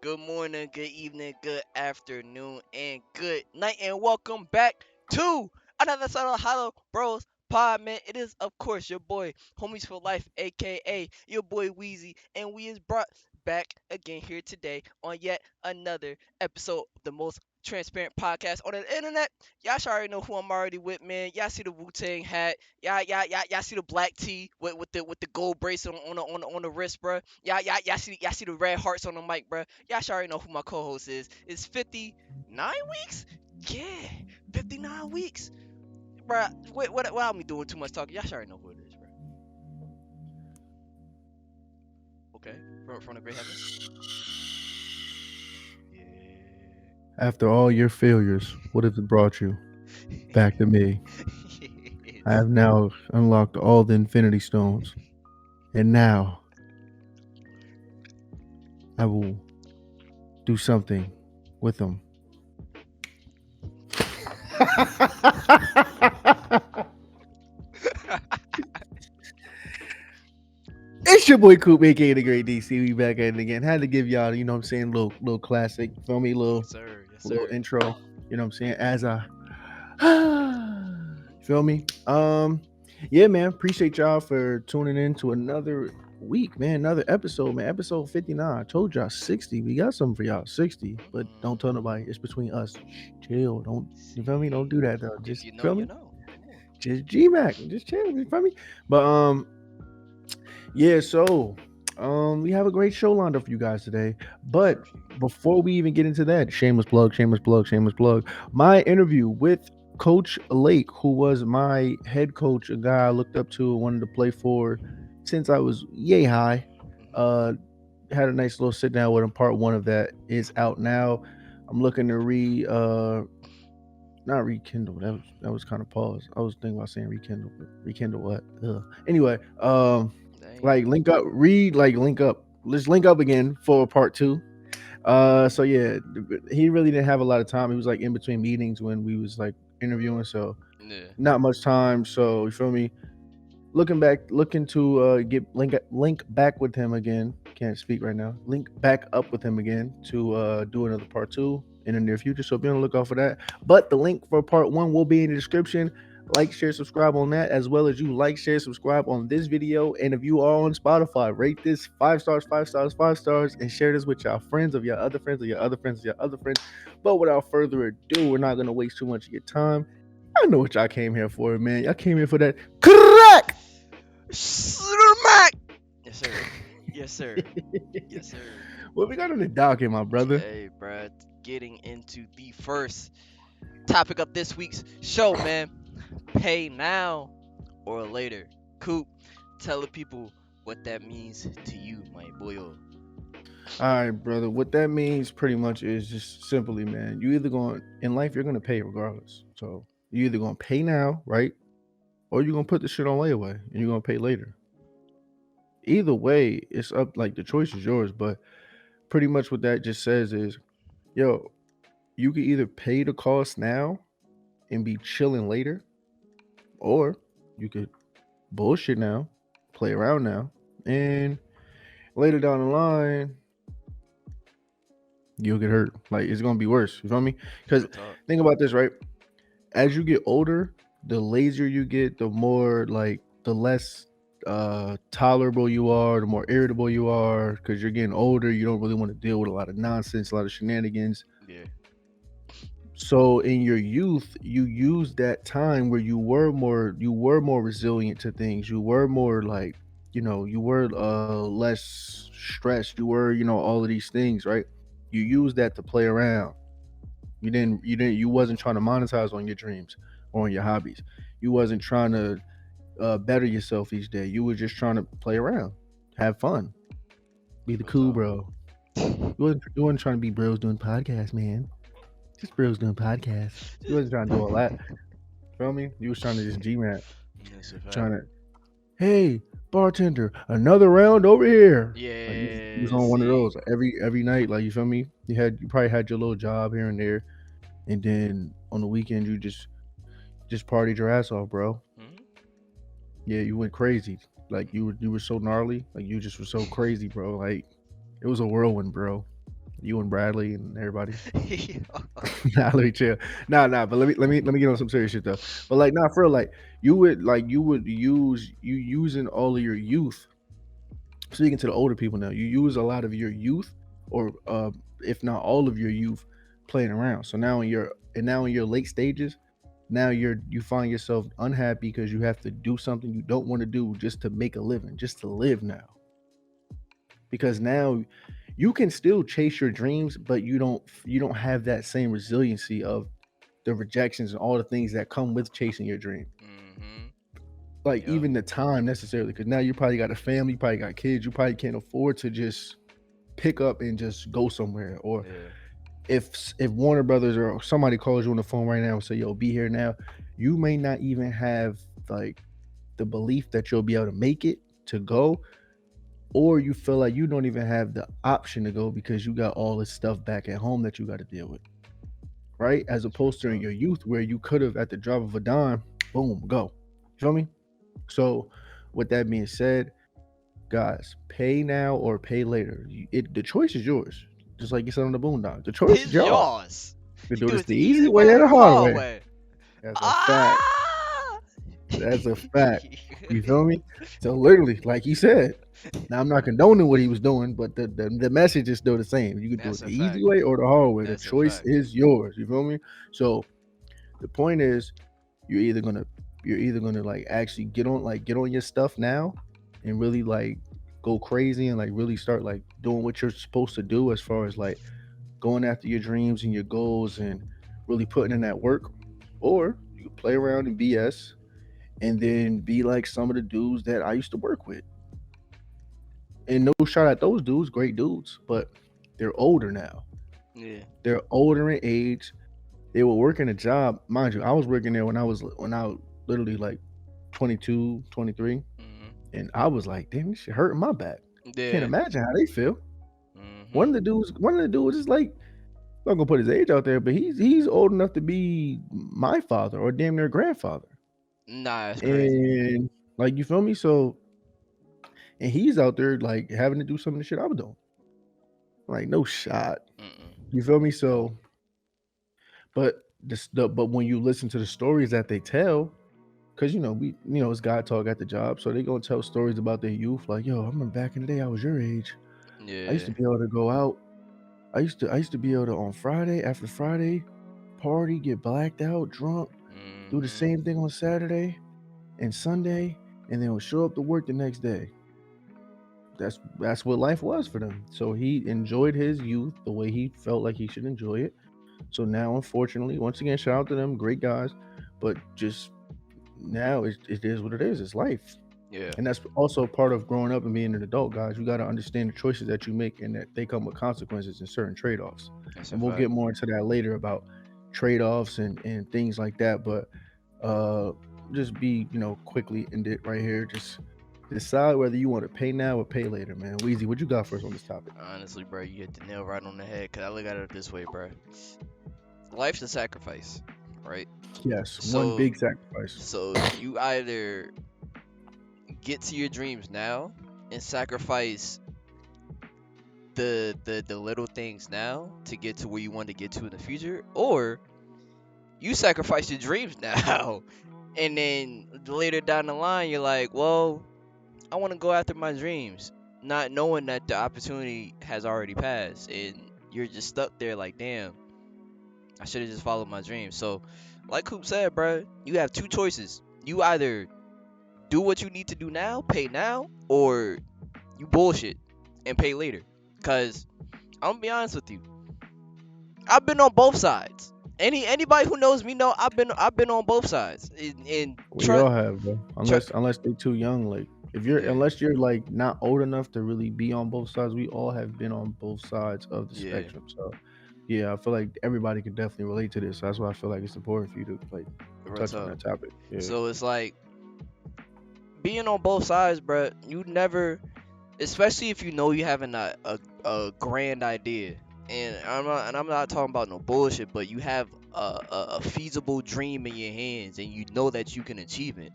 good morning, good evening, good afternoon, and good night, and welcome back to another episode of Hollow Bros Pod, man. It is, of course, your boy, Homies for Life, aka your boy Wheezy, and we is brought back again here today on yet another episode of the most transparent podcast on the internet. Y'all should already know who I'm already with, man. Y'all see the Wu Tang hat. Y'all see the black tee with the gold bracelet on the wrist, bro. Y'all see the red hearts on the mic, bro. Y'all should already know who my co-host is. It's 59 weeks. Yeah, 59 weeks, bro. Without me doing too much talking, y'all should already know who it is, bro. Okay, from the great heavens. After all your failures, what has it brought you? Back to me. I Yes. have now unlocked all the Infinity Stones, and now I will do something with them. It's your boy Coop, aka the Great DC. We back at it again. Had to give y'all, you know what I'm saying, little classic, feel me, Yes, sir. Yes, little sir. intro. You know what I'm saying? As I feel me. Yeah, man. Appreciate y'all for tuning in to another week, man. Another episode, man. Episode 59. I told y'all 60. We got something for y'all. 60. But don't tell nobody. It's between us. Shh, chill. Don't you feel me? Don't See, do that though. if Just you know, feel you me? know. Come on. Just G Mac. Just chill. You feel me? But yeah, so we have a great show lined up for you guys today. Yes, But sir. before we even get into that, shameless plug, shameless plug, shameless plug. My interview with Coach Lake, who was my head coach, a guy I looked up to and wanted to play for since I was yay high. Mm-hmm. Uh had a nice little sit down with him. Part one of that is out now. I'm looking to not rekindle. That was kind of pause. I was thinking about saying rekindle, but rekindle what? Ugh. Anyway, Dang. like link up, link up. Let's link up again for part two. So yeah, he really didn't have a lot of time. He was like in between meetings when we was like interviewing, so Yeah. not much time. So you feel me? Looking to get link back with him again. Can't speak right now. Link back up with him again to do another part two in the near future. So be on the lookout for that. But the link for part one will be in the description. Like, share, subscribe on that, as well as you like, share, subscribe on this video. And if you are on Spotify, rate this 5 stars, 5 stars, 5 stars, and share this with your friends of your other friends, of your other friends, of your other friends. But without further ado, we're not gonna waste too much of your time. I know what y'all came here for, man. Y'all came here for that crack. Smack. Yes, sir. Yes, sir. Yes, sir. What we got on the docket, my brother? Hey, bruh. Getting into the first topic of this week's show, man. Pay now or later. Coop, tell the people what that means to you, my boyo. All right, brother. What that means pretty much is just simply, man, you either going in life, you're gonna pay regardless. So you either gonna pay now, right? Or you're gonna put the shit on layaway and you're gonna pay later. Either way, it's up like the choice is yours, but pretty much what that just says is, yo, you can either pay the cost now and be chilling later, or you could bullshit now, play around now, and later down the line, you'll get hurt. Like it's gonna be worse. You feel me? Because Real talk. think about this, right? As you get older, the lazier you get, the more like the less tolerable you are, the more irritable you are, because you're getting older. You don't really want to deal with a lot of nonsense, a lot of shenanigans. Yeah. So in your youth, you used that time where you were more resilient to things. You were more like, you were less stressed. You were, all of these things, right? You used that to play around. You wasn't trying to monetize on your dreams or on your hobbies. You wasn't trying to better yourself each day. You were just trying to play around, have fun, be the Real cool talk. bro. You wasn't trying to be bros doing podcasts, man. Just bros doing podcasts. You wasn't trying to do all that. Feel me? You was trying to just GMAT, That's a fact. trying to, hey, bartender, another round over here. Like you was Yeah, on one of see? those every night. Like you feel me? You probably had your little job here and there, and then on the weekend you just partied your ass off, bro. Hmm. Yeah, you went crazy. Like you were so gnarly. Like you just were so crazy, bro. Like it was a whirlwind, bro. You and Bradley and everybody. Yo. Nah, let me chill. Nah. But let me get on some serious shit though. But like, nah, for real, like you would use you using all of your youth. Speaking to the older people now, you use a lot of your youth, or if not all of your youth, playing around. So now in your late stages, now you find yourself unhappy because you have to do something you don't want to do just to make a living, just to live now. Because now you can still chase your dreams, but you don't have that same resiliency of the rejections and all the things that come with chasing your dream. Mhm. Like Yep. even the time necessarily, because now you probably got a family, you probably got kids, you probably can't afford to just pick up and just go somewhere. Or Yeah. if Warner Brothers or somebody calls you on the phone right now and say, "Yo, be here now," you may not even have like the belief that you'll be able to make it to go, or you feel like you don't even have the option to go because you got all this stuff back at home that you got to deal with, right? As That's real opposed to in talk. your youth where you could have at the drop of a dime, boom, go. You feel me? So, with that being said, guys, pay now or pay later. The choice is yours. Just like you said on the Boondock, the choice is It's yours. yours. You You can do do this it the the easy easy way way or or the the hard hard way. way. That's a fact. Ah. That's a fact. You feel me? So literally, like he said. Now I'm not condoning what he was doing, but the message is still the same. You can do That's it a the easy fact. way or the hard way. The That's a choice fact. is yours. You feel me? So the point is, you're either gonna you're either gonna like actually get on your stuff now, and really like go crazy and like really start like doing what you're supposed to do as far as like going after your dreams and your goals and really putting in that work, or you can play around and BS and then be like some of the dudes that I used to work with. And no shot at those dudes, great dudes, but they're older now. Yeah. They're older in age. They were working a job, mind you. I was working there when I was literally like 22, 23, Mhm. and I was like, damn, this shit hurting my back. Can't Yeah. imagine how they feel. Mhm. One of the dudes is like, I'm not gonna put his age out there, but he's old enough to be my father or damn near grandfather. Nah, it's crazy. And like you feel me? So and he's out there like having to do some of the shit I was doing. Like no shot. Mm-mm. You feel me? No. So but when you listen to the stories that they tell, because it's God talk at the job, so they gonna tell stories about their youth, like, yo, I remember back in the day I was your age. I used Yeah. to be able to go out. I used to be able to on Friday after Friday, party, get blacked out, drunk, do the Mhm. same thing on Saturday and Sunday, and then would show up to work the next day. That's what life was for them. So he enjoyed his youth the way he felt like he should enjoy it. So now, unfortunately, once again, shout out to them, great guys, but just now it is what it is. It's life, Yeah. and that's also part of growing up and being an adult, guys. You got to understand the choices that you make and that they come with consequences and certain trade-offs. That's a And we'll get fact. more into that later about trade-offs and things like that. But uh, just be quickly end it right here. Just decide whether you want to pay now or pay later, man. Weezy, what you got for us on this topic? Honestly, bro, you hit the nail right on the head. Cause I look at it this way, bro. Life's a sacrifice, right? Yes, one So, big sacrifice. you either get to your dreams now and sacrifice the little things now to get to where you want to get to in the future, or you sacrifice your dreams now, and then later down the line, you're like, well, I want to go after my dreams, not knowing that the opportunity has already passed, and you're just stuck there like, damn, I should have just followed my dreams. So, like Coop said, bro, you have two choices. You either do what you need to do now, pay now, or you bullshit and pay later. Cause I'm gonna be honest with you, I've been on both sides. Anybody who knows me know I've been on both sides. And We trust, all have, bro. tr- Unless they're too young. Like if you're yeah, unless you're like not old enough to really be on both sides, we all have been on both sides of the yeah, spectrum. So yeah, I feel like everybody can definitely relate to this. So that's why I feel like it's important for you to like real touch on talk. that topic. Yeah. So it's like being on both sides, bro. You never, especially if you know you having a grand idea, and I'm not talking about no bullshit, but you have a feasible dream in your hands, and you know that you can achieve it.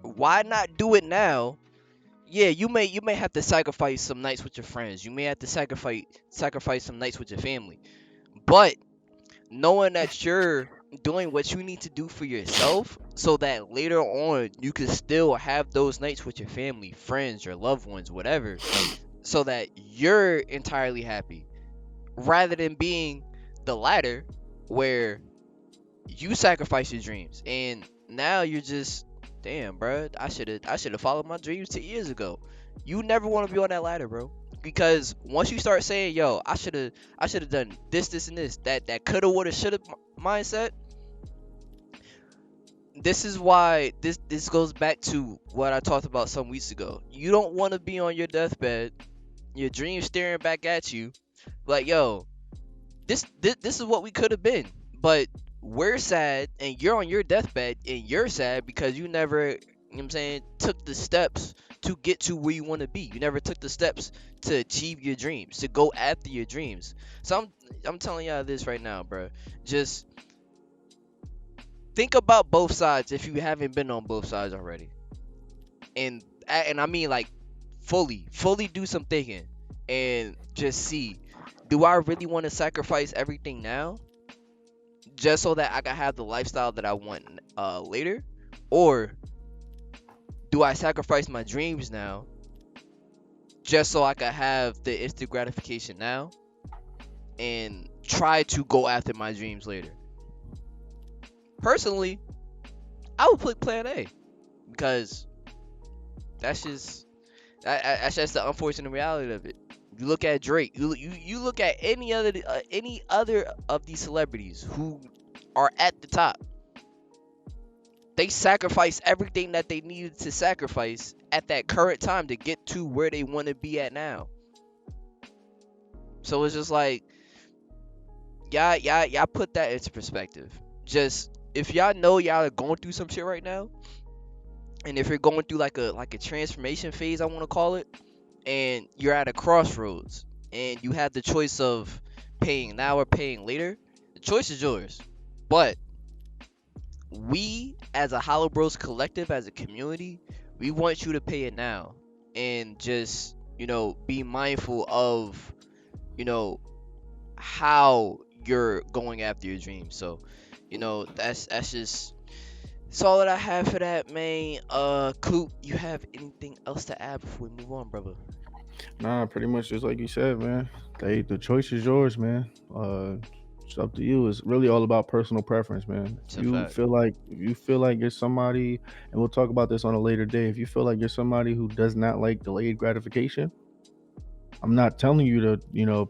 Why not do it now yeah, you may have to sacrifice some nights with your friends. You may have to sacrifice some nights with your family. But knowing that you're doing what you need to do for yourself so that later on you can still have those nights with your family, friends, your loved ones, whatever, so that you're entirely happy rather than being the latter where you sacrifice your dreams and now you're just damn, bro. I should have followed my dreams 2 years ago. You never want to be on that ladder, bro. Because once you start saying, "Yo, I should have done this, and this," that coulda, woulda, shoulda mindset. This is why this goes back to what I talked about some weeks ago. You don't want to be on your deathbed, your dreams staring back at you, like, "Yo, this is what we could have been," but we're sad and you're on your deathbed and you're sad because you never, you know what I'm saying, took the steps to get to where you want to be. You never took the steps to achieve your dreams, to go after your dreams. So I'm telling y'all this right now, bro. Just think about both sides if you haven't been on both sides already, and I mean, like, fully do some thinking and just see, do I really want to sacrifice everything now just so that I can have the lifestyle that I want later? Or do I sacrifice my dreams now just so I can have the instant gratification now and try to go after my dreams later? Personally, I would pick plan A because that's just that's just the unfortunate reality of it. You look at Drake, you look at any other of these celebrities who are at the top. They sacrificed everything that they needed to sacrifice at that current time to get to where they want to be at now. So it's just like, y'all put that into perspective. Just if y'all know y'all are going through some shit right now, and if you're going through like a transformation phase, I want to call it, and you're at a crossroads, and you have the choice of paying now or paying later, the choice is yours. But we as a Hollow Bros collective, as a community, we want you to pay it now and just, be mindful of, you know, how you're going after your dreams. So, that's just that's all that I have for that, man. Coop, you have anything else to add before we move on, brother? Nah, pretty much just like you said, man. The choice is yours, man. It's up to you. It's really all about personal preference, man. It's If a you fact. feel like you're somebody, and we'll talk about this on a later day. If you feel like you're somebody who does not like delayed gratification, I'm not telling you to,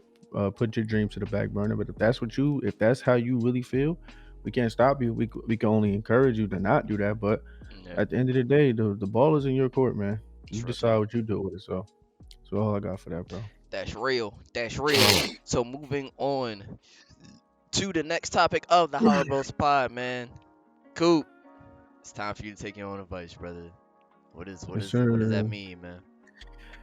put your dreams to the back burner. But if that's how you really feel, we can't stop you. We can only encourage you to not do that. But Yeah, at the end of the day, the ball is in your court, man. You it's real decide talk. what you do with it. So that's all I got for that, bro. That's real. That's real. So moving on to the next topic of the Hollow Bros pod, man. Coop, it's time for you to take your own advice, brother. What is what Yes, is what does that sir. mean, man?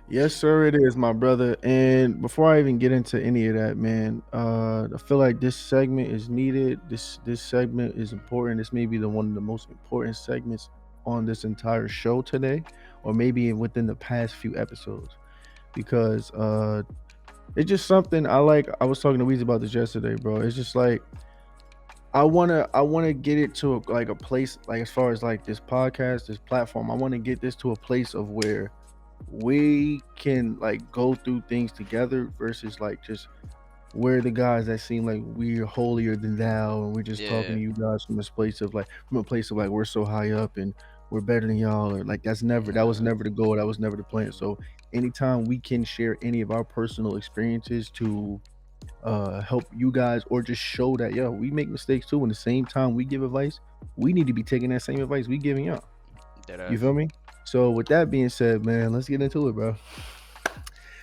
Yes, sir, it is, my brother. And before I even get into any of that, man, I feel like this segment is needed. This segment is important. This may be the one of the most important segments on this entire show today, or maybe within the past few episodes, because it's just something I like. I was talking to Weezy about this yesterday, bro. It's just like I wanna get it to like a place, like as far as like this podcast, this platform. I want to get this to a place of where we can like go through things together versus like just we're the guys that seem like we're holier than thou and we're just talking Yeah. to you guys from a place of like we're so high up and we're better than y'all, or like that was Nah. never the goal, that was never the plan. So anytime we can share any of our personal experiences to help you guys, or just show that we make mistakes too, and the same time we give advice, we need to be taking that same advice we giving y'all. Dead You ass. feel me? So with that being said, man, let's get into it, bro.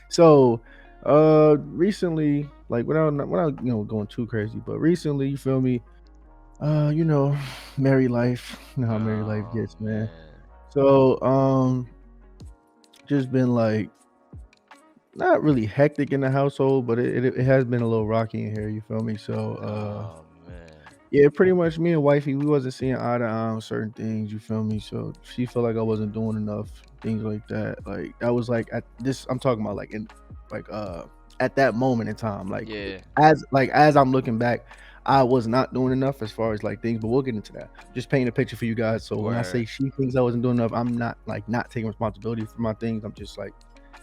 So recently, like without going too crazy, but recently, you feel me, you know, married life, you know how married life Oh gets, man. man. So just been like not really hectic in the household, but it has been a little rocky in here, you feel me? So Oh man. Yeah, pretty much me and wifey, we wasn't seeing eye to eye on certain things, you feel me? So she felt like I wasn't doing enough, things like that. Like that was like at this I'm talking about like in like at that moment in time. Yeah. Like as I'm looking back, I was not doing enough as far as like things, but we'll get into that. Just painting a picture for you guys. So when I say Word. she thinks I wasn't doing enough, I'm not like not taking responsibility for my things. I'm just like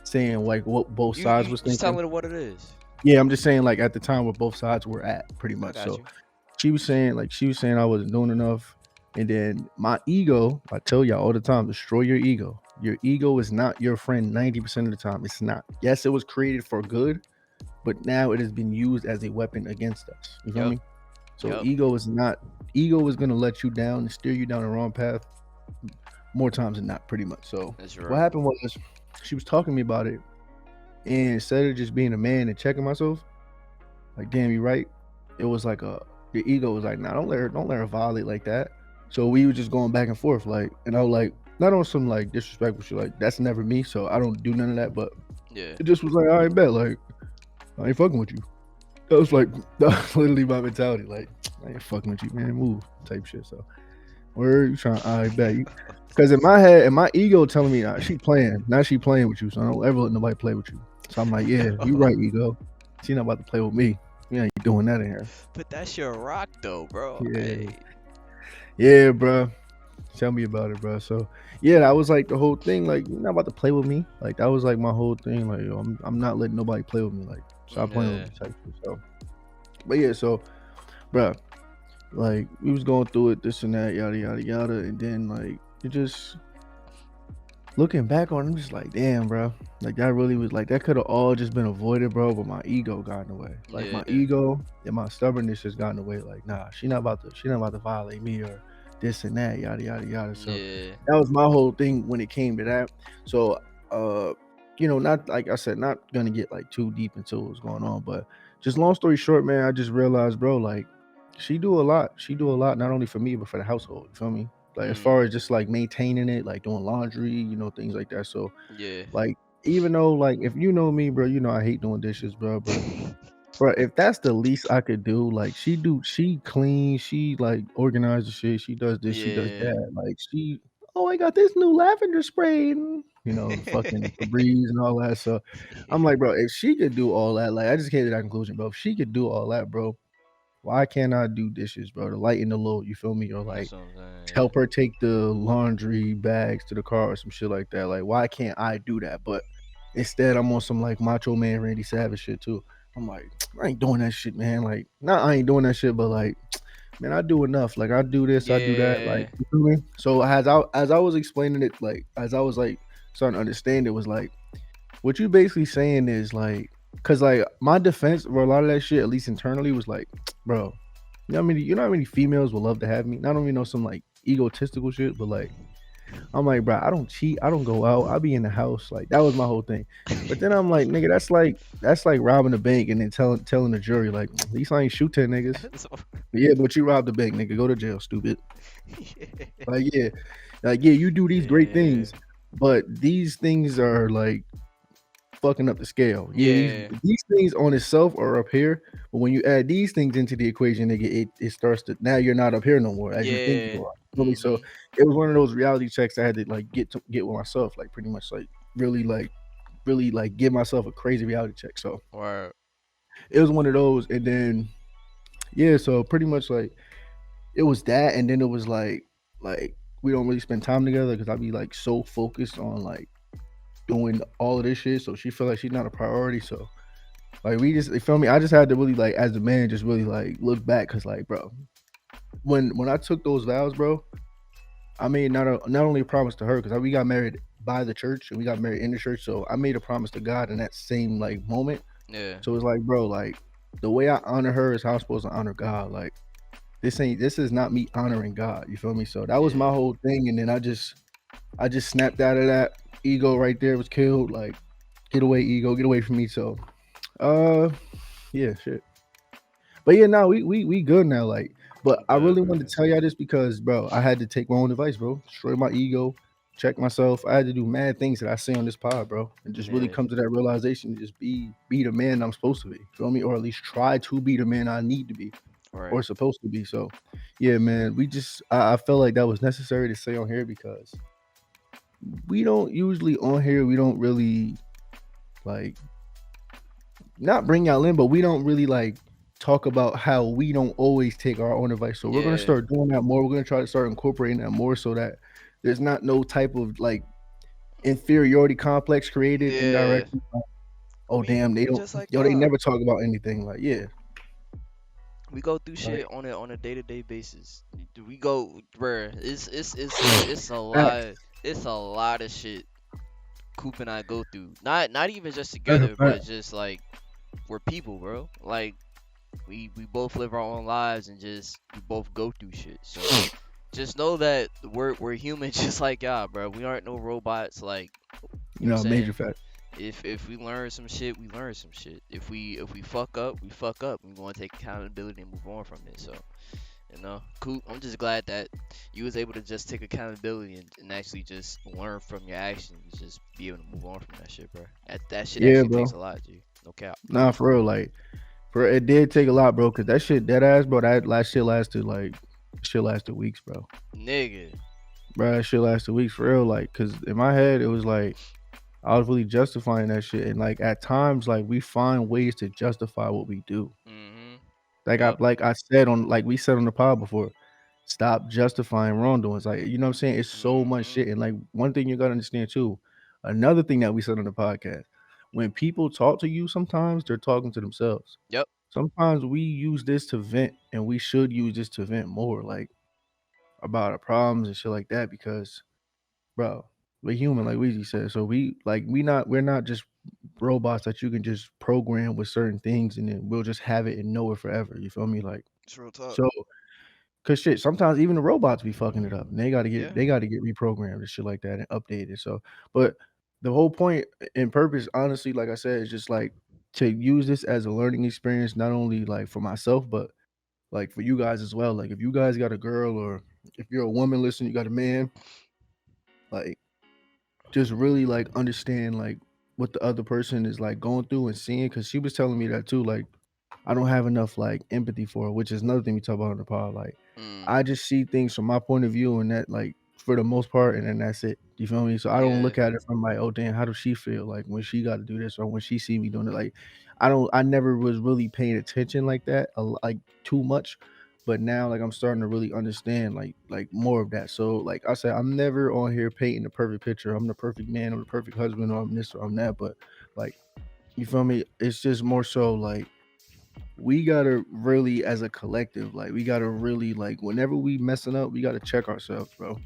saying like what both You sides you was just tell thinking. it what it is. Yeah, I'm just saying like at the time where both sides were at, pretty I much. got So you. she was saying I wasn't doing enough, and then my ego. I tell y'all all the time, destroy your ego. Your ego is not your friend 90% of the time. It's not. Yes, it was created for good, but now it has been used as a weapon against us. You feel Yup. me? So Yup. ego is not. Ego is gonna let you down and steer you down the wrong path more times than not, pretty much. So That's what real. happened was she was talking to me about it, and instead of just being a man and checking myself, like, damn, you right. It was like the ego was like, nah, don't let her violate like that. So we were just going back and forth, like, and I was like, not on some like disrespectful shit, like that's never me, so I don't do none of that. But Yeah. it just was like, all right, bet, like I ain't fucking with you. That was like that was literally my mentality, like I ain't fucking with you, man, move type shit. So where you trying? I bet you, because in my head, and my ego telling me, she playing, now she playing with you, so I don't ever let nobody play with you. So I'm like, yeah, you right, ego. She not about to play with me. You ain't doing that in here. But that's your rock though, bro. Yeah, Hey. yeah, bro. Tell me about it, bro. So yeah, that was like the whole thing. Like you're not about to play with me. Like that was like my whole thing. Like yo, I'm not letting nobody play with me. Like stop playing with Yeah. me type shit. So, but yeah, so bro, like we was going through it, this and that, yada yada yada, and then like it just looking back on it, I'm just like, damn, bro. Like that really was like that could have all just been avoided, bro. But my ego got in the way. Like my Yeah. ego and my stubbornness just got in the way. Like, nah, she not about to violate me or this and that, yada yada yada. So Yeah. that was my whole thing when it came to that. So uh, not like I said, not gonna get like too deep into what's going on, but just long story short, man, I just realized, bro, like she do a lot. She do a lot, not only for me, but for the household. You feel me? Like as Mm. far as just like maintaining it, like doing laundry, things like that. So Yeah. like even though like if you know me, bro, I hate doing dishes, bro. But bro, if that's the least I could do, like she cleans, she like organizes shit, she does this, she does Yeah. that. Like oh, I got this new lavender spray, and the fucking Febreze and all that. So I'm like, bro, if she could do all that, like I just came to that conclusion, bro. If she could do all that, bro, why can't I do dishes, bro? To lighten the load, you feel me? Or like That's what I'm saying. help her take the laundry bags to the car or some shit like that. Like, why can't I do that? But instead, I'm on some like Macho Man Randy Savage shit too. I'm like, I ain't doing that shit, man. Like, not I ain't doing that shit, but like, man, I do enough. Like, I do this, I do that. Like, Yeah. you feel me? So as I was explaining it, like as I was like starting to understand, it was like what you basically saying is like, cause like my defense for a lot of that shit, at least internally, was like, bro, you know how many females would love to have me? Not only some like egotistical shit, but like I'm like, bro, I don't cheat, I don't go out, I be in the house. Like that was my whole thing. But then I'm like, nigga, that's like robbing a bank and then telling the jury like, at least I ain't shoot 10 niggas. That's Yeah, but you robbed the bank, nigga. Go to jail, stupid. Like yeah, you do these great yeah. things, but these things are like fucking up the scale. Yeah, Yeah. these things on itself are up here, but when you add these things into the equation, it starts to now you're not up here no more as you think Yeah. you are. You feel me? So Mhm. it was one of those reality checks I had to like get with myself, like pretty much really like give myself a crazy reality check. So Word. it was one of those, and then yeah, so pretty much like it was that, and then it was like we don't really spend time together because I'd be like so focused on like doing all of this shit. So she felt like she's not a priority. So like we just, you feel me? I just had to really like as a man just really like look back because like bro, when I took those vows, bro, I made not only a promise to her because we got married by the church and we got married in the church. So I made a promise to God in that same like moment. Yeah. So it's like bro, like the way I honor her is how I'm supposed to honor God. Like this is not me honoring God. You feel me? So that was my Yeah. whole thing, and then I just snapped out of that. Ego right there was killed. Like get away, ego, get away from me. So uh yeah, shit. But yeah, no, we good now. Like, but I Good, really bro. wanted to tell y'all this because, bro, I had to take my own advice, bro. Destroy my ego, check myself. I had to do mad things that I say on this pod, bro, and just really Yeah. come to that realization. Just be the man I'm supposed to be. Feel me? Or at least try to be the man I need to be. Right. or supposed to be. So, yeah, man, I felt like that was necessary to say on here because we don't usually on here we don't really like not bring y'all in, but we don't really like talk about how we don't always take our own advice. So we're gonna Yeah. start doing that more. We're gonna try to start incorporating that more so that there's not no type of like inferiority complex created Yeah. indirectly. Like, oh damn, they We don't just like they y'all. never talk about anything. Like, yeah, We go through like shit on a day-to-day basis. We go, bruh. It's a facts. lot. It's a lot of shit Coop and I go through. Not even just That's a together, fact. but just like we're people, bro. Like we both live our own lives and just we both go through shit. So just know that we're human just like y'all, bro. We aren't no robots. Like, you know what I'm Major saying? fact. If we learn some shit, we learn some shit. If we fuck up, we fuck up. We want to take accountability and move on from it. So, Coop, I'm just glad that you was able to just take accountability and actually just learn from your actions. Just be able to move on from that shit, bro. That shit Yeah, actually takes bro. a lot, G. No cap, Nah, for real. Like, for it did take a lot, bro. Cause that shit, that ass, bro. That last shit lasted like shit lasted weeks, bro. nigga. Bro, that shit lasted weeks for real. Like, cause in my head it was like I was really justifying that shit, and like at times, like we find ways to justify what we do. Mhm. Yep. Like I said on like we said on the pod before, stop justifying wrongdoings. Like you know what I'm saying? It's so much Mhm. shit. And like one thing you gotta understand too, another thing that we said on the podcast, when people talk to you, sometimes they're talking to themselves. Yep. Sometimes we use this to vent, and we should use this to vent more, like about our problems and shit like that. Because, bro, we're human, like Weezy said. So we're not just robots that you can just program with certain things, and then we'll just have it and know it forever. You feel me? Like It's real talk. so. Cause shit, sometimes even the robots be fucking it up, and Yeah. they gotta get reprogrammed and shit like that and updated. So, but the whole point and purpose, honestly, like I said, is just like to use this as a learning experience, not only like for myself, but like for you guys as well. Like if you guys got a girl or if you're a woman listening, you got a man, like just really like understand like what the other person is like going through and seeing. Cause she was telling me that too. Like I don't have enough like empathy for it, which is another thing we talk about on the pod. Like Mm. I just see things from my point of view and that like for the most part, and then that's it. You feel me? So I don't Yeah. look at it from like, oh damn, how does she feel like when she got to do this or when she see me doing it? Like I never was really paying attention like that, like too much. But now like I'm starting to really understand like more of that. So like I said, I'm never on here painting the perfect picture. I'm the perfect man, I'm the perfect husband, or I'm this or I'm that. But like you feel me? It's just more so like we gotta really as a collective, like we gotta really like whenever we messing up, we gotta check ourselves, bro.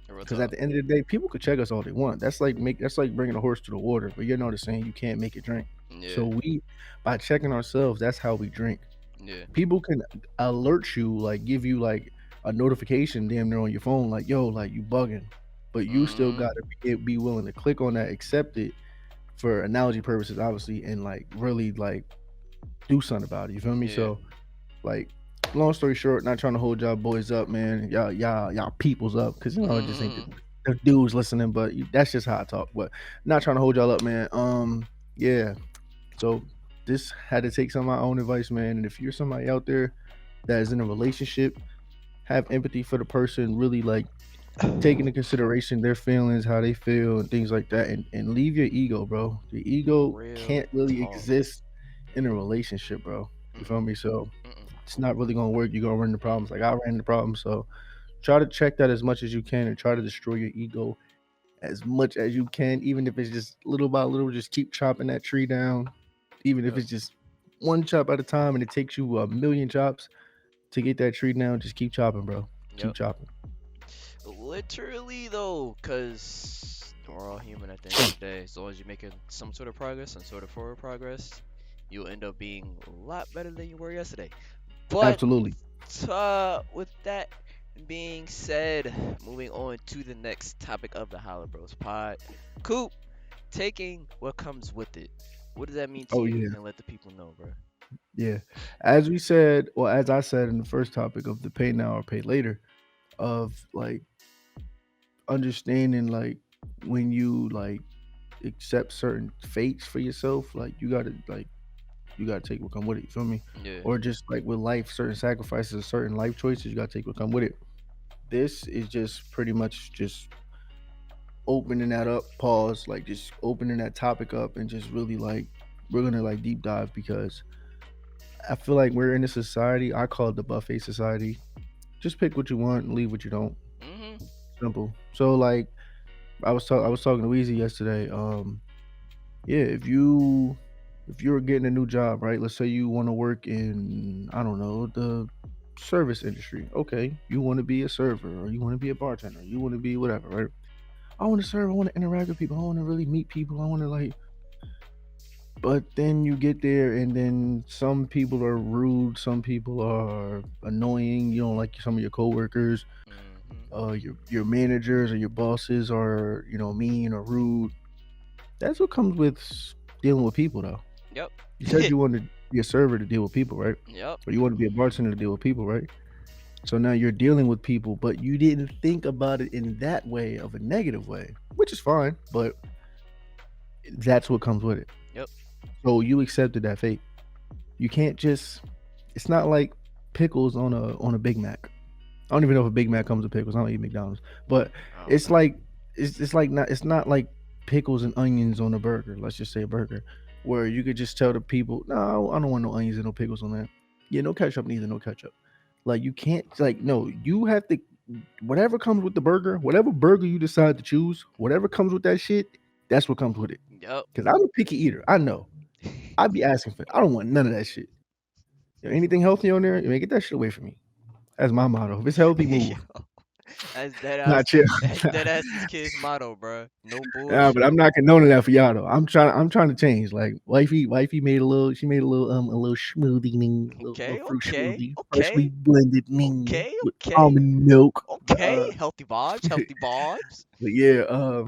Real Because at talk. the end of the day, people could check us all they want. That's like bringing a horse to the water, but you know the saying you can't make it drink. Yeah. So we by checking ourselves, that's how we drink. Yeah. People can alert you, like give you like a notification damn near on your phone, like yo, like you bugging, but you still Mhm. gotta be willing to click on that, accept it for analogy purposes, obviously, and like really like do something about it. You feel me? Yeah. So like, long story short, not trying to hold y'all boys up, man. Y'all peoples up, because you know it just ain't Mhm. the dudes listening. But that's just how I talk. But not trying to hold y'all up, man. Yeah. So this had to take some of my own advice, man. And if you're somebody out there that is in a relationship, have empathy for the person. Really like take into consideration their feelings, how they feel, and things like that, and leave your ego, bro. The ego Real can't really talk. exist in a relationship, bro. You Mm-mm. feel me? So Mm-mm. it's not really gonna work. You're gonna run into problems. Mm-mm. Like I ran into problems. So try to check that as much as you can and try to destroy your ego as much as you can, even if it's just little by little, just keep chopping that tree down. Even if Yep. it's just one chop at a time and it takes you a million chops to get that tree down, just keep chopping, bro. Keep Yep. chopping. Literally though, cause we're all human at the end of the day. As long as you're making some sort of progress, some sort of forward progress, you'll end up being a lot better than you were yesterday. But Absolutely. with that being said, moving on to the next topic of the HoloBros pod. Coop, taking what comes with it. What does that mean to Oh you? yeah. And let the people know, bro. Yeah. As we said, or as I said in the first topic of the pay now or pay later, of like understanding like when you like accept certain fates for yourself, like you gotta like you gotta take what come with it. You feel me? Yeah. Or just like with life, certain sacrifices, certain life choices, you gotta take what come with it. This is just pretty much just opening that up, pause, like just opening that topic up and just really like we're gonna like deep dive because I feel like we're in a society, I call it the buffet society. Just pick what you want and leave what you don't. Mhm. Simple. So like I was talking to Weezy yesterday. Yeah, if you're getting a new job, right? Let's say you want to work in I don't know, the service industry. Okay, you want to be a server or you want to be a bartender, you want to be whatever, right? I want to serve, I want to interact with people, I want to really meet people, I want to like but then you get there and then some people are rude, some people are annoying, you don't like some of your coworkers, Mhm. your managers or your bosses are, mean or rude. That's what comes with dealing with people though. Yep. You said you wanted to be a server to deal with people, right? Yep. Or you want to be a bartender to deal with people, right? So now you're dealing with people, but you didn't think about it in that way of a negative way, which is fine, but that's what comes with it. Yep. So you accepted that fate. You can't just it's not like pickles on a Big Mac. I don't even know if a Big Mac comes with pickles. I don't eat McDonald's. But I don't it's know. like it's like not it's not like pickles and onions on a burger. Let's just say a burger. Where you could just tell the people, no, I don't want no onions and no pickles on that. Yeah, no ketchup neither, no ketchup. Like you can't like no, you have to whatever comes with the burger, whatever burger you decide to choose, whatever comes with that shit, that's what comes with it. Yep. Cause I'm a picky eater. I know. I'd be asking for I don't want none of that shit. Anything healthy on there, man, get that shit away from me. That's my motto. If it's healthy, Yo, move. that's dead ass. Not chill. That's dead ass this kid's motto, bro. No Yeah, but bullshit. I'm not condoning that for y'all though. I'm trying to change. Like wifey made a little she made a little smoothie ning, little Okay. fruit Okay. smoothie, freshly Okay. blended ning Okay. with Okay. almond milk. But Okay. Healthy vibes. Healthy vibes. but yeah,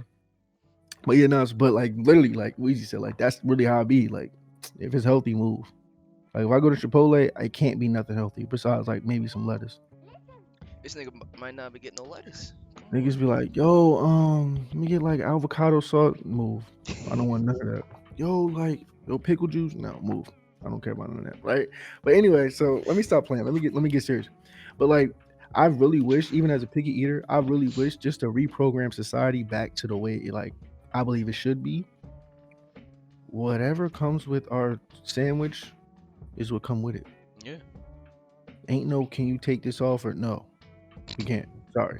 but yeah, no, but like literally like Weezy said, like that's really how I be. Like if it's healthy, move. Like if I go to Chipotle, I can't be nothing healthy besides like maybe some lettuce. This nigga might not be getting no lettuce. Come Niggas be like, yo, let me get like avocado sauce. Move. I don't want none of that. Yo, pickle juice. No, move. I don't care about none of that. Right. But anyway, so let me stop playing. Let me get serious. But like, I really wish, even as a picky eater, I really wish just to reprogram society back to the way like I believe it should be. Whatever comes with our sandwich is what come with it. on. Yeah. Ain't no, can you take this off or no? We can't. Sorry,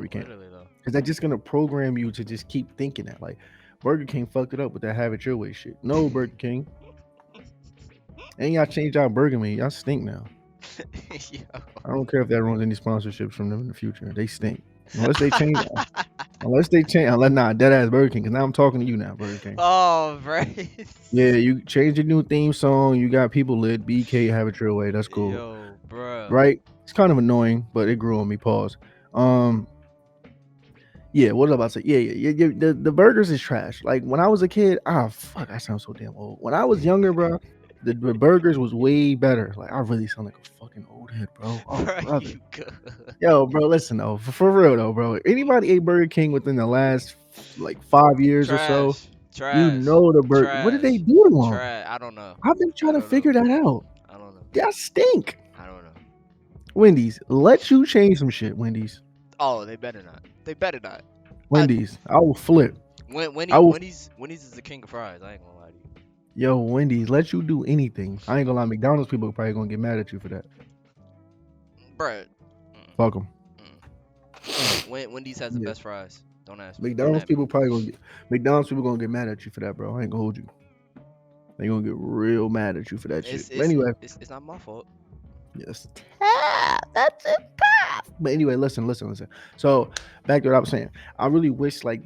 we can't. Literally though. Because that's just gonna program you to just keep thinking that. Like Burger King fucked it up with that have it your way shit. No, Burger King. And y'all changed our burger meat. Y'all stink now. Yo. I don't care if that ruins any sponsorships from them in the future. They stink. Unless they change unless nah, dead ass Burger King. Cause now I'm talking to you now, Burger King. Oh, right. Yeah, you changed your new theme song. You got people lit. BK have it your way. That's cool. Yo, bruh. Right? It's kind of annoying, but it grew on me. Pause. Um, Yeah, what was I about to say? Yeah. The burgers is trash. Like when I was a kid, fuck, I sound so damn old. When I was younger, bro, the burgers was way better. Like I really sound like a fucking old head, bro. Oh, Bro, brother. you good. Yo, bro, listen though, for real though, bro. Anybody ate Burger King within the last like 5 years or so, Trash. you Trash. know the burger. What did they Trash. do to them? Trash. I don't know. I've been I trying to don't know. figure that out. I don't know. That stink. I don't know. Wendy's, let you change some shit. Wendy's, Oh, they better not. They better not. I Wendy's, I will flip. when I he will Wendy's is the king of fries. I ain't gonna lie to you. Yo, Wendy's, let you do anything. I ain't gonna lie, McDonald's people are probably gonna get mad at you for that. Bruh. Fuck them. Wendy's has the Yeah, best fries. Don't ask me. Don't McDonald's at me. people probably gonna get McDonald's people gonna get mad at you for that, bro. I ain't gonna hold you. They gonna get real mad at you for that shit. It's But it's anyway, it's not my fault. yes, that's it. But anyway, listen. So back to what I was saying. I really wish like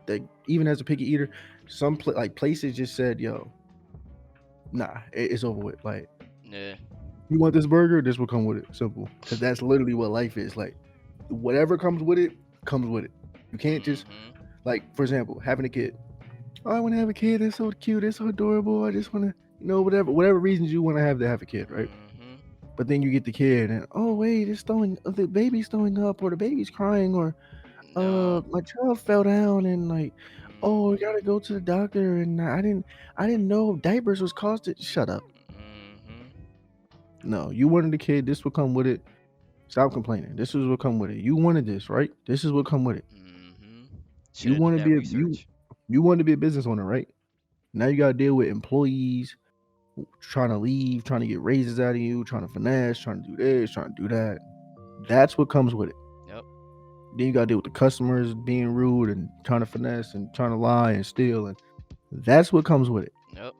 that even as a picky eater, some like places just said, "Yo, nah, it's over with." Like, Yeah. you want this burger? This will come with it. Simple. Because that's literally what life is. Like, whatever comes with it, comes with it. You can't just Mhm. like, for example, having a kid. Oh, I want to have a kid. They're so cute. They're so adorable. I just want to, whatever reasons you want to have a kid, right? Mhm. But then you get the kid, and oh wait, the baby's throwing up, or the baby's crying, or No. my child fell down, and like, oh, we Mhm. gotta go to the doctor, and I didn't know diapers was caused it. Shut up. No, you wanted a kid. This will come with it. Stop complaining. This is what come with it. You wanted this, right? This is what come with it. Mm-hmm. Should You have want did to that be a you. research. You want to be a business owner, right? Now you got to deal with employees trying to leave, trying to get raises out of you, trying to finesse, trying to do this, trying to do that. That's what comes with it. Yep. Then you got to deal with the customers being rude and trying to finesse and trying to lie and steal, and that's what comes with it. Yep.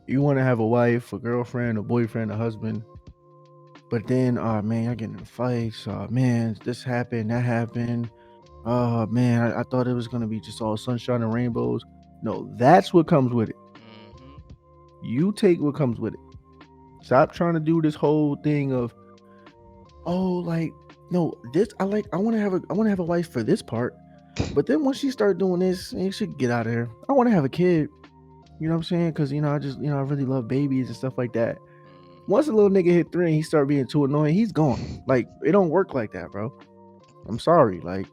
You want to have a wife, a girlfriend, a boyfriend, a husband, but then, oh man, you're getting in fights. Oh man, this happened, that happened. Oh man, I thought it was gonna be just all sunshine and rainbows. No, that's what comes with it. Mm-hmm. You take what comes with it. Stop trying to do this whole thing of, oh, like, no, this I want to have a wife for this part, but then once she start doing this, you should get out of here. I want to have a kid. You know what I'm saying? Because I just I really love babies and stuff like that. Once a little nigga hit 3 and he start being too annoying, he's gone. Like it don't work like that, bro. I'm sorry. Like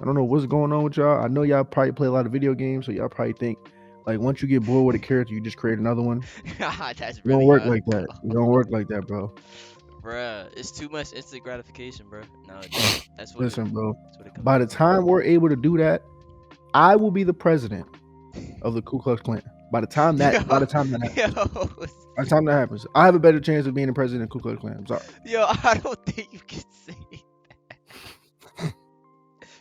I don't know what's going on with y'all. I know y'all probably play a lot of video games, so y'all probably think like once you get bored with a character, you just create another one. That's It don't really work how it like that. It go. don't work like that, bro. Bruh, it's too much instant gratification, bro. Nowadays. Listen, bro. That's what it comes By the down to. time we're able to do that, I will be the president of the Ku Klux Klan. Yo, By the time that yo, happens, by the time that happens, I have a better chance of being the president of Ku Klux Klan. I'm sorry. yo, I don't think you can say that.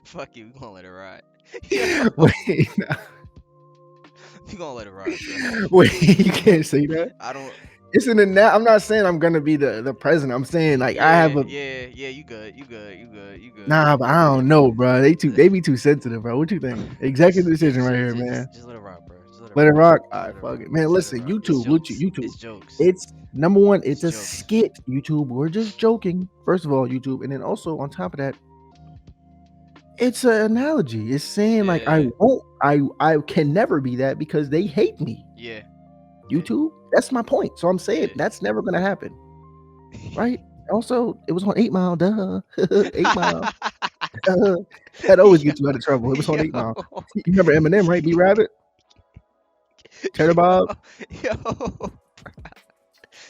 Fuck you, we gonna let it ride. Yo, Wait, we gonna let it ride, bro. wait, you can't say that. I don't. It's in the now. I'm not saying I'm gonna be the president. I'm saying like I have Yeah, a yeah, yeah. You good. You good. You good. You good. nah, but I don't know, bro. They be too sensitive, bro. What you think? Executive decision right here, man. Just let it rock, bro. Just let it Let it rock. rock. All Just right, let it fuck rock. it, man. Just let it Listen, rock. It's YouTube, jokes. YouTube. It's jokes. It's number one. It's It's a jokes. skit. YouTube. We're just joking. First of all, YouTube, and then also on top of that, it's an analogy. It's saying like I Yeah. won't. I can never be that because they hate me. Yeah. Yeah. YouTube. That's my point. So I'm saying Yeah. that's never gonna happen, right? Also, it was on 8 Mile. Duh, 8 Mile. Duh. That always yo, gets you out of trouble. It was on yo, 8 Mile. You remember Eminem, right? B Rabbit, Cheddar yo, Bob. yo.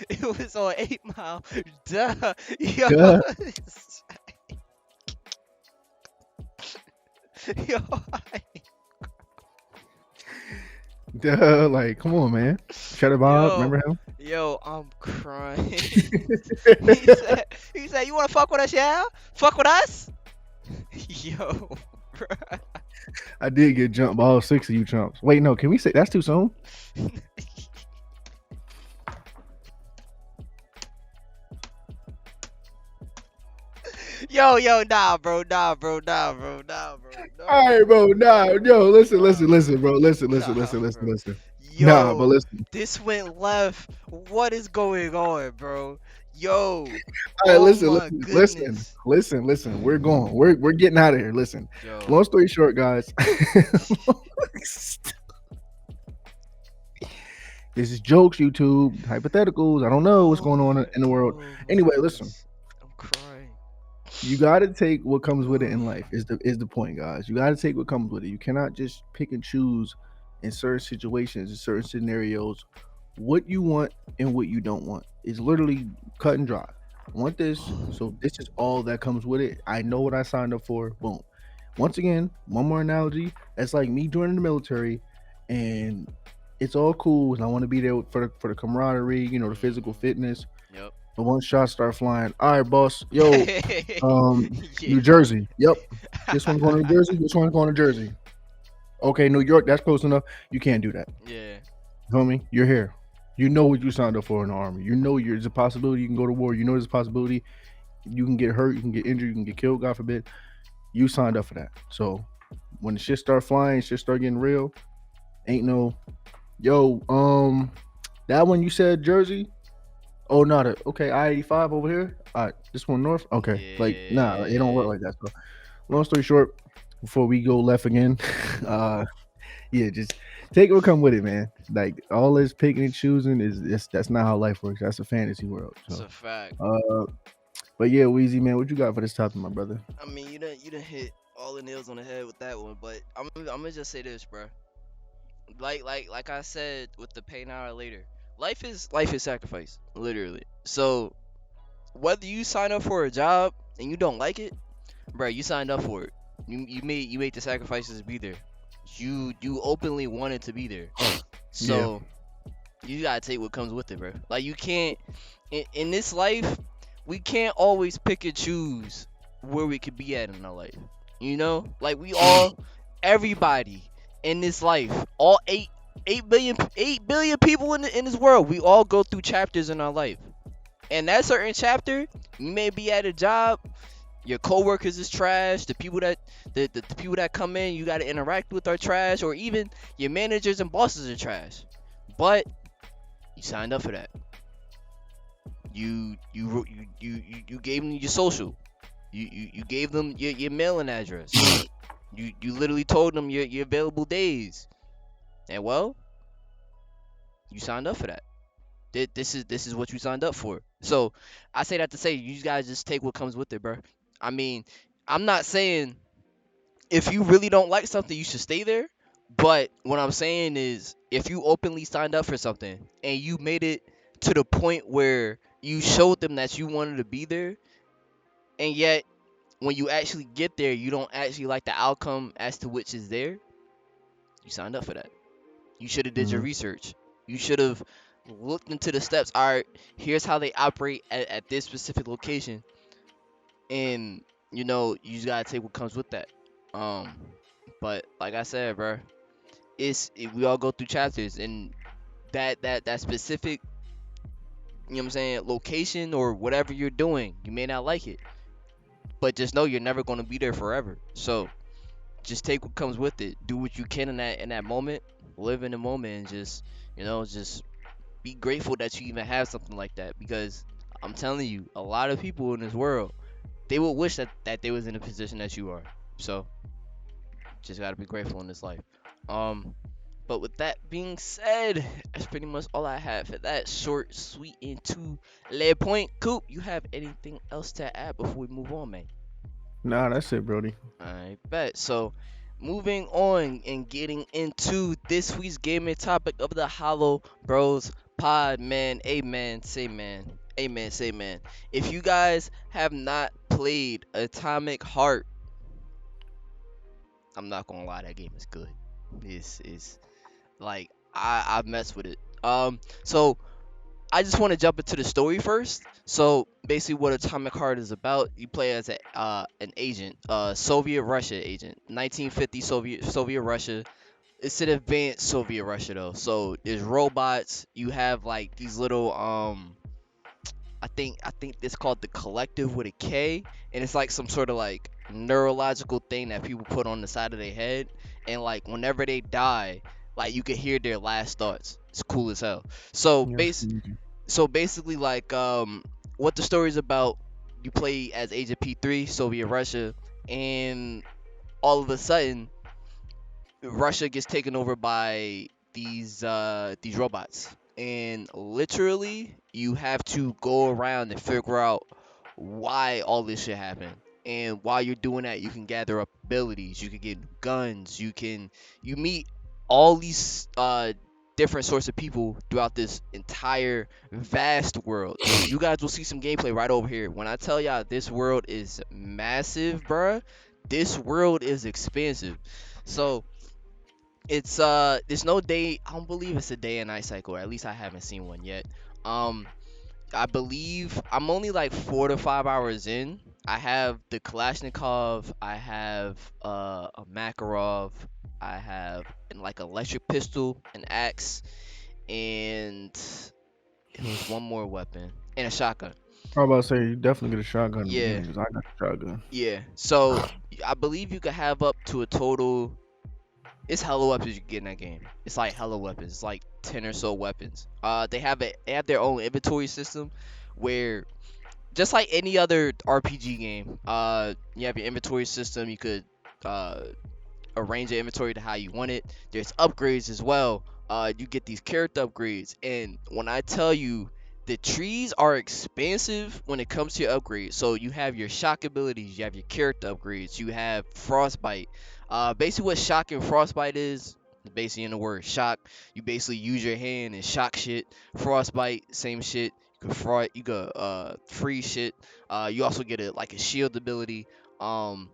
It was on 8 Mile. Duh. Yo. Duh. Yo. Duh. Like, come on, man. Cheddar Bob. Yo. Remember him? Yo, I'm crying. he said, you wanna fuck with us, yeah? Fuck with us? Yo, bruh. I did get jumped by all 6 of you chumps. Wait, no. Can we say that's too soon? Yo, nah, bro, nah, bro, nah, bro, nah, bro, All no, right, bro. Nah, yo, listen, nah, bro. nah, bro. Listen. Nah, but Yo, listen. this went left. What is going on, bro? Yo, All right, oh my goodness. listen. We're going. We're getting out of here. Listen. Yo, Long story short, guys. This is jokes, YouTube, hypotheticals. I don't know what's going on in the world. oh my Anyway, listen. goodness. I'm crying. You got to take what comes with it in Oh, life. Is the point, guys? You got to take what comes with it. You cannot just pick and choose in certain situations, in certain scenarios, what you want and what you don't want. It's literally cut and dry. I want this, so this is all that comes with it. I know what I signed up for. Boom. Once again, one more analogy. That's like me joining the military, and it's all cool. And I want to be there for the camaraderie, the physical fitness. yep. The one shot start flying. All right, boss. Yo, Yeah. New Jersey. Yep. This one's going to New Jersey. This one's going to Jersey. Okay, New York. That's close enough. You can't do that. Yeah. Feel me? You're here. You know what you signed up for in the army. You know there's a possibility you can go to war. You know there's a possibility you can get hurt, you can get injured, you can get killed. God forbid. You signed up for that. So when the shit start flying, shit start getting real. Ain't no, yo, that one you said Jersey. Oh, not a okay. I-85 over here. All right, this one north. Okay, like nah, it don't work Yeah. like that. So, long story short, before we go left again, yeah, just take what come with it, man. Like all this picking and choosing that's not how life works. That's a fantasy world. It's So, a fact. but yeah, Weezy man, what you got for this topic, my brother? I mean, you done hit all the nails on the head with that one, but I'm gonna just say this, bro. Like I said with the pay now or later. Life is sacrifice, literally. So whether you sign up for a job and you don't like it, bro, you signed up for it. You made the sacrifices to be there. You openly wanted to be there. Yeah. So you gotta take what comes with it, bro. Like you can't in this life, we can't always pick and choose where we could be at in our life. You know, like everybody in this life, all 8 billion people in this world, we all go through chapters in our life. And that certain chapter, you may be at a job, your coworkers is trash, the people that come in you got to interact with are trash, or even your managers and bosses are trash. But you signed up for that. You gave them your social. You gave them your mailing address. You literally told them your available days. And well, you signed up for that. This is what you signed up for. So I say that to say you guys just take what comes with it, bro. I mean, I'm not saying if you really don't like something, you should stay there. But what I'm saying is, if you openly signed up for something and you made it to the point where you showed them that you wanted to be there, and yet when you actually get there, you don't actually like the outcome as to which is there, you signed up for that. You should have did your Hmm. research. You should have looked into the steps. All right, here's how they operate at this specific location, and you just gotta take what comes with that. Um, but like I said, bro, we all go through chapters, and that specific, what I'm saying, location or whatever you're doing, you may not like it, but just know you're never gonna be there forever. So just take what comes with it. Do what you can in that moment. Live in the moment, and just be grateful that you even have something like that. Because I'm telling you, a lot of people in this world, they would wish that they was in a position that you are. So just gotta be grateful in this life. Um, but with that being said, that's pretty much all I have for that short, sweet, and to lay point. Coop, you have anything else to add before we move on, man? Nah, that's it, Brody. I bet. So, moving on and getting into this week's gaming topic of the Hollow Bros Pod, man. Amen. Say man. Amen. Say man. If you guys have not played Atomic Heart, I'm not gonna lie, that game is good. It's like I've messed with it. So I just want to jump into the story first. So basically, what Atomic Heart is about, you play as an agent, Soviet Russia agent, 1950 Soviet Russia. It's an advanced Soviet Russia though. So there's robots. You have like these little I think it's called the Collective with a K, and it's like some sort of like neurological thing that people put on the side of their head, and like whenever they die, like you can hear their last thoughts. It's cool as hell. So Yes. base so basically, like, what the story's about, you play as Agent P3, Soviet Russia, and all of a sudden, Russia gets taken over by these robots, and literally, you have to go around and figure out why all this shit happened. And while you're doing that, you can gather up abilities. You can get guns. You meet all these different sorts of people throughout this entire vast world. You guys will see some gameplay right over here. When I tell y'all this world is massive, bruh, this world is expansive. So there's no day. I don't believe it's a day and night cycle, or at least I haven't seen one yet. Um, I believe I'm only like 4 to 5 hours in. I have the Kalashnikov, I have a Makarov, I have like electric pistol, an axe, and it was one more weapon and a shotgun. I was about to say you definitely get a shotgun in the Yeah, beginning because I got a shotgun. yeah. So I believe you could have up to a total. It's hella weapons you can get in that game. It's like hella weapons. It's like 10 or so weapons. They have their own inventory system where just like any other RPG game, you have your inventory system. You could uh arrange your inventory to how you want it. There's upgrades as well. You get these character upgrades, and when I tell you, the trees are expansive when it comes to your upgrades. So you have your shock abilities, you have your character upgrades, you have frostbite. Basically, what shock and frostbite is. Basically in the word shock. You basically use your hand and shock shit. Frostbite, same shit. You can you could freeze shit. You also get a shield ability. Um,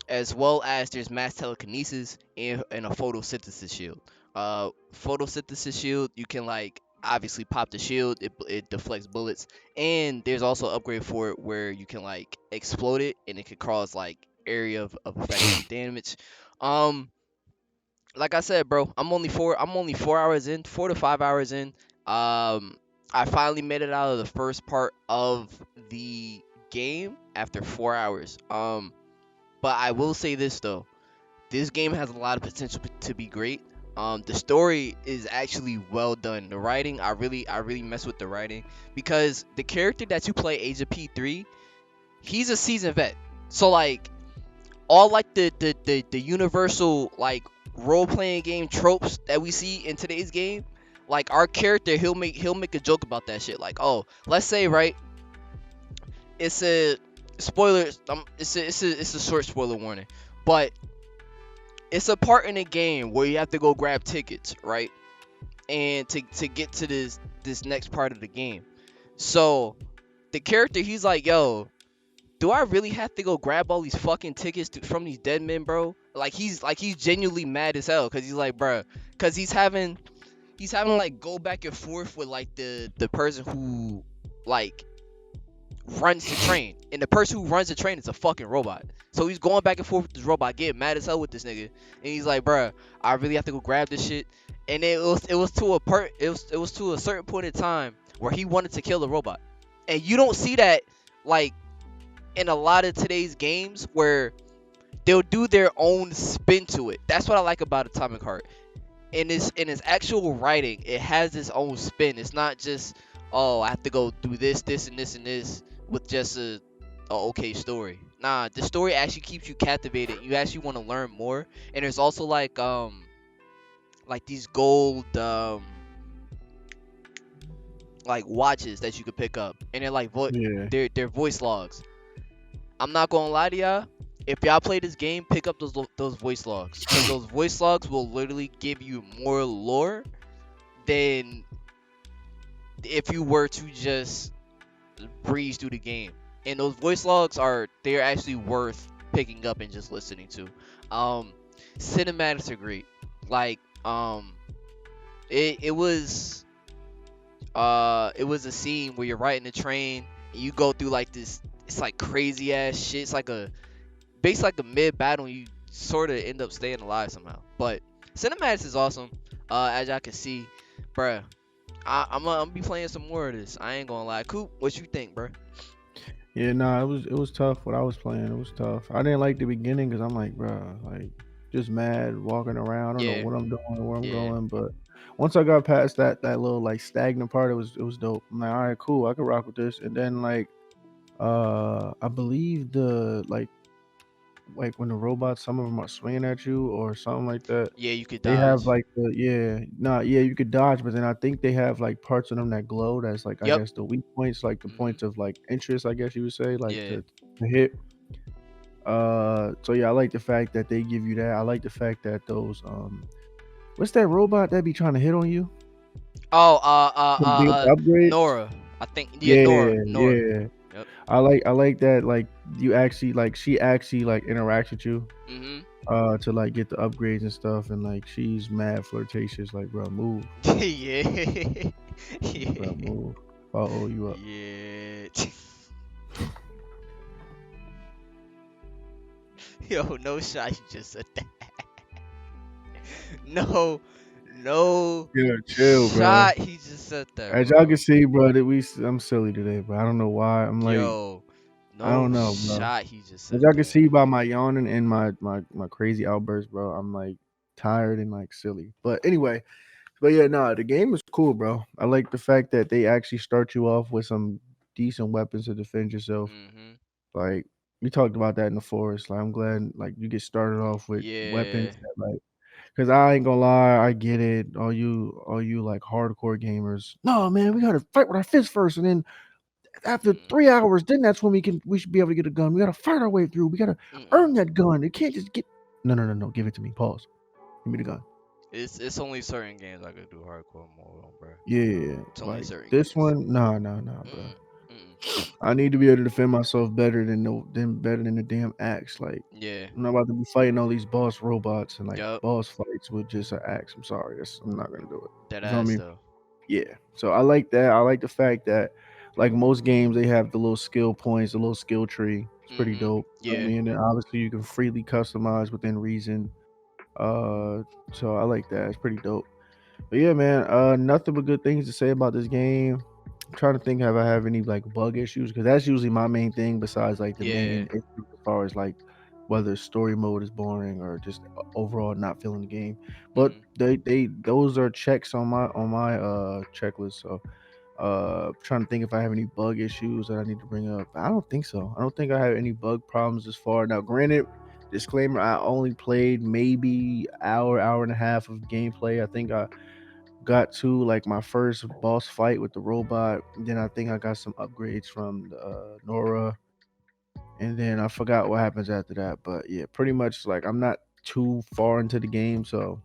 as well as there's mass telekinesis and a photosynthesis shield. Photosynthesis shield, you can like obviously pop the shield, it deflects bullets, and there's also an upgrade for it where you can like explode it and it could cause like area of effect and damage. Um, like I said, bro, I'm only 4 hours in, 4 to 5 hours in. I finally made it out of the first part of the game after 4 hours. But I will say this though, this game has a lot of potential to be great. The story is actually well done. The writing, I really mess with the writing because the character that you play, Age of P3, he's a seasoned vet. So like all like the universal like role playing game tropes that we see in today's game, like our character, he'll make a joke about that shit. Like, oh, let's say right, it's a spoiler. It's a short spoiler warning, but it's a part in the game where you have to go grab tickets, right? And to get to this next part of the game. So the character, he's like, yo, do I really have to go grab all these fucking tickets from these dead men, bro? Like he's genuinely mad as hell because he's like, bro, because he's having like go back and forth with like the person who like runs the train, and the person who runs the train is a fucking robot. So he's going back and forth with this robot, getting mad as hell with this nigga, and he's like, bruh, I really have to go grab this shit. And it was to it was to a certain point in time where he wanted to kill the robot, and you don't see that like in a lot of today's games where they'll do their own spin to it. That's what I like about Atomic Heart. In its actual writing, it has its own spin. It's not just, oh, I have to go do this, this, and this, and this with just a okay story. Nah, the story actually keeps you captivated. You actually want to learn more. And there's also like these gold like watches that you could pick up, and they're like Yeah. they're voice logs. I'm not gonna lie to y'all. If y'all play this game, pick up those voice logs, because those voice logs will literally give you more lore than if you were to just breeze through the game. And those voice logs they're actually worth picking up and just listening to. Um, cinematics are great. Like it was a scene where you're riding the train and you go through like this. It's like crazy ass shit. It's like basically like a mid battle. You sort of end up staying alive somehow. But cinematics is awesome. As y'all can see, bruh. I'm gonna be playing some more of this. I ain't gonna lie. Coop, what you think, bruh? Yeah, nah, it was tough. What I was playing, it was tough. I didn't like the beginning because I'm like, bro, like just mad walking around. I don't know Yeah, what I'm doing, where I'm yeah. going. But once I got past that little like stagnant part, it was dope. I'm like, all right, cool, I can rock with this. And then like, I believe the like when the robots, some of them are swinging at you or something like that. Yeah, you could They have dodge. like yeah, you could dodge, but then I think they have like parts of them that glow. That's like I Yep. guess the weak points, like the Mhm. points of like interest, I guess you would say, like Yeah. to hit. So yeah, I like the fact that they give you that. I like the fact that those what's that robot that be trying to hit on you? Oh, Them big upgrades. Nora. I think, yeah, Yeah, Nora. yeah. Yep. I like that like you actually like she actually like interacts with you Mhm. to like get the upgrades and stuff, and like she's mad flirtatious, like bro move, Yeah. bro Yeah. move. I'll owe you up. Yeah. Yo, no shot. You just said that. No, no Yeah, chill, bro. shot. He just said that, As y'all can bro. see, bro, that I'm silly today, bro. I don't know why. I'm like, Yo, I no don't know, bro. shot. He just As said y'all can that. see by my yawning and my crazy outburst, bro, I'm like tired and like silly. But anyway, but yeah, nah, the game is cool, bro. I like the fact that they actually start you off with some decent weapons to defend yourself. Mhm. Like we talked about that in the forest. Like I'm glad like you get started off with Yeah. weapons that like because I ain't gonna lie, I get it. All you like hardcore gamers. No, man, we gotta fight with our fists first, and then after Mm. 3 hours, then that's when we should be able to get a gun. We gotta fight our way through. We gotta Mm-mm. earn that gun. It can't just get. No, no, no, no. Give it to me. Pause. Give me the gun. It's only certain games I could do hardcore mode on, bro. Yeah, It's only like certain this games. one, nah, nah, nah, bro. Mm-mm. Mm-mm. I need to be able to defend myself better than the damn axe. Like Yeah. I'm not about to be fighting all these boss robots and like Yup. boss fights with just an axe. I'm sorry, I'm not gonna do it. That You feel ass me? though. Yeah. So I like that. I like the fact that like most games they have the little skill points, the little skill tree. It's pretty Mm-hmm. dope. You know what I Yeah. mean? And obviously you can freely customize within reason. Uh so I like that. It's pretty dope. But yeah, man, nothing but good things to say about this game. I'm trying to think, have I have any like bug issues? Because that's usually my main thing. Besides like the Yeah. main issue as far as like whether story mode is boring or just overall not feeling the game. But Mm-hmm. they those are checks on my checklist. So trying to think if I have any bug issues that I need to bring up. I don't think so. I don't think I have any bug problems as far now. Granted, disclaimer: I only played maybe hour and a half of gameplay. I think I got to like my first boss fight with the robot. Then I think I got some upgrades from Nora, and then I forgot what happens after that. But yeah, pretty much like I'm not too far into the game, so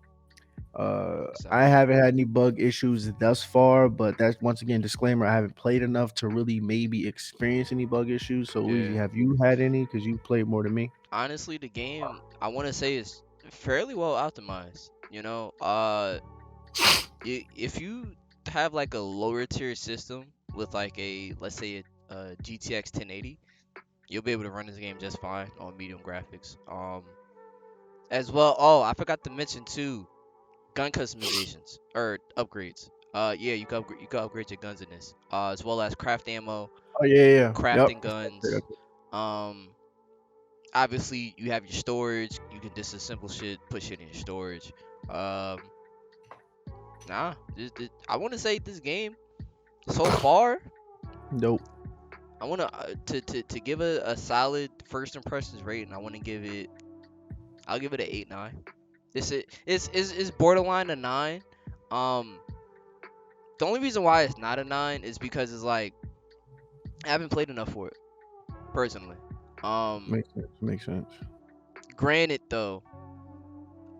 I Exactly. haven't had any bug issues thus far. But that's once again disclaimer: I haven't played enough to really maybe experience any bug issues. So Luigi, Yeah. have you had any? Because you played more than me. Honestly, the game I want to say is fairly well optimized. If you have like a lower tier system with like a let's say a GTX 1080, you'll be able to run this game just fine on medium graphics. As well. Oh, I forgot to mention too, gun customizations or upgrades. Yeah, you can upgrade your guns in this. As well as craft ammo, Oh yeah, yeah, yeah. Yep. crafting guns. Um, obviously you have your storage. You can disassemble shit, put shit in your storage. Um, I want to say this game so far. Dope. I want to give a solid first impressions rating. I want to give it. I'll give it an 8-9. It's borderline a 9. Um, the only reason why it's not a 9 is because it's like I haven't played enough for it personally. Um, Makes sense. Makes sense. granted though,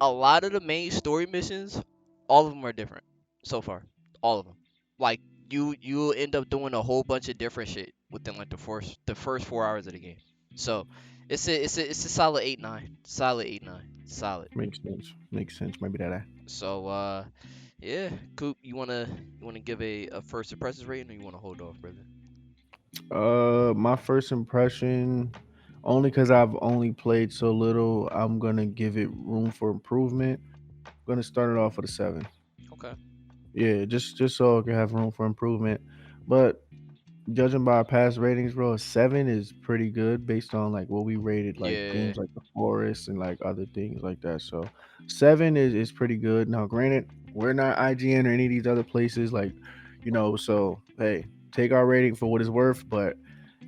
a lot of the main story missions, all of them are different so far. All of them. Like you end up doing a whole bunch of different shit within like the first 4 hours of the game. So it's a solid 8-9. Solid 8-9. Solid. Makes sense. Makes sense. Maybe that. So yeah, Coop, you wanna give a first impressions rating or you wanna hold off, brother? My first impression, only because I've only played so little, I'm gonna give it room for improvement. I'm gonna start it off with a 7. Okay. Yeah, just so I can have room for improvement. But judging by our past ratings, bro, a 7 is pretty good based on like what we rated like Yeah, games like the Forest and like other things like that. So 7 is pretty good. Now, granted, we're not IGN or any of these other places, like so hey, take our rating for what it's worth, but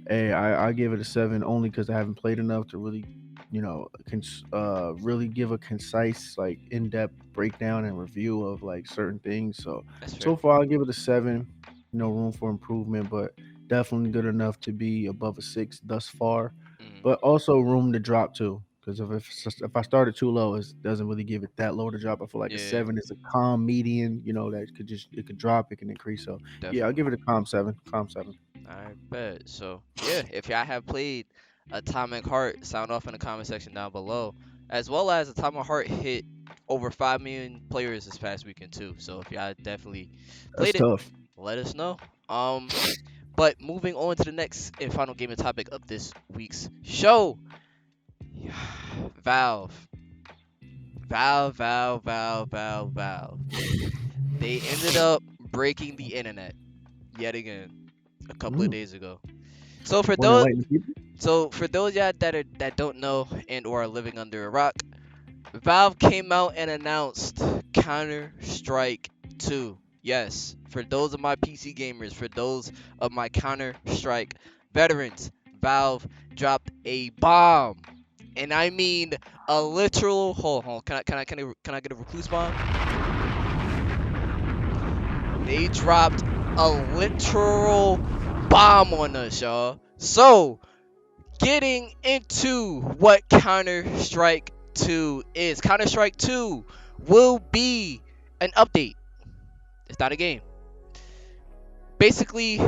hey, I give it a 7 only because I haven't played enough to really, really give a concise, like, in depth breakdown and review of like certain things. So, that's so fair. far, I'll give it a 7. Room for improvement, but definitely good enough to be above a 6 thus far. Mm, But also room to drop too. Because if I started too low, it doesn't really give it that low to drop. I feel like a yeah, 7 is a calm median. That it could drop, it can increase. So yeah, I'll definitely. give it a calm 7. Calm 7. I bet. So yeah, if y'all have played Atomic Heart, sound off in the comment section down below. As well as Atomic Heart hit over 5 million players this past weekend too. So if y'all definitely That's played it, tough. let us know. But moving on to the next and final gaming topic of this week's show, Valve, Valve. They ended up breaking the internet yet again a couple of Mm. days ago. So for More than those lightning people. So for those y'all that don't know and or are living under a rock, Valve came out and announced Counter Strike 2. Yes, for those of my PC gamers, for those of my Counter Strike veterans, Valve dropped a bomb, and I mean a literal. Hold. Can I get a recluse bomb? They dropped a literal bomb on us, y'all. So getting into what Counter Strike 2 is. Counter Strike 2 will be an update. It's not a game. Basically,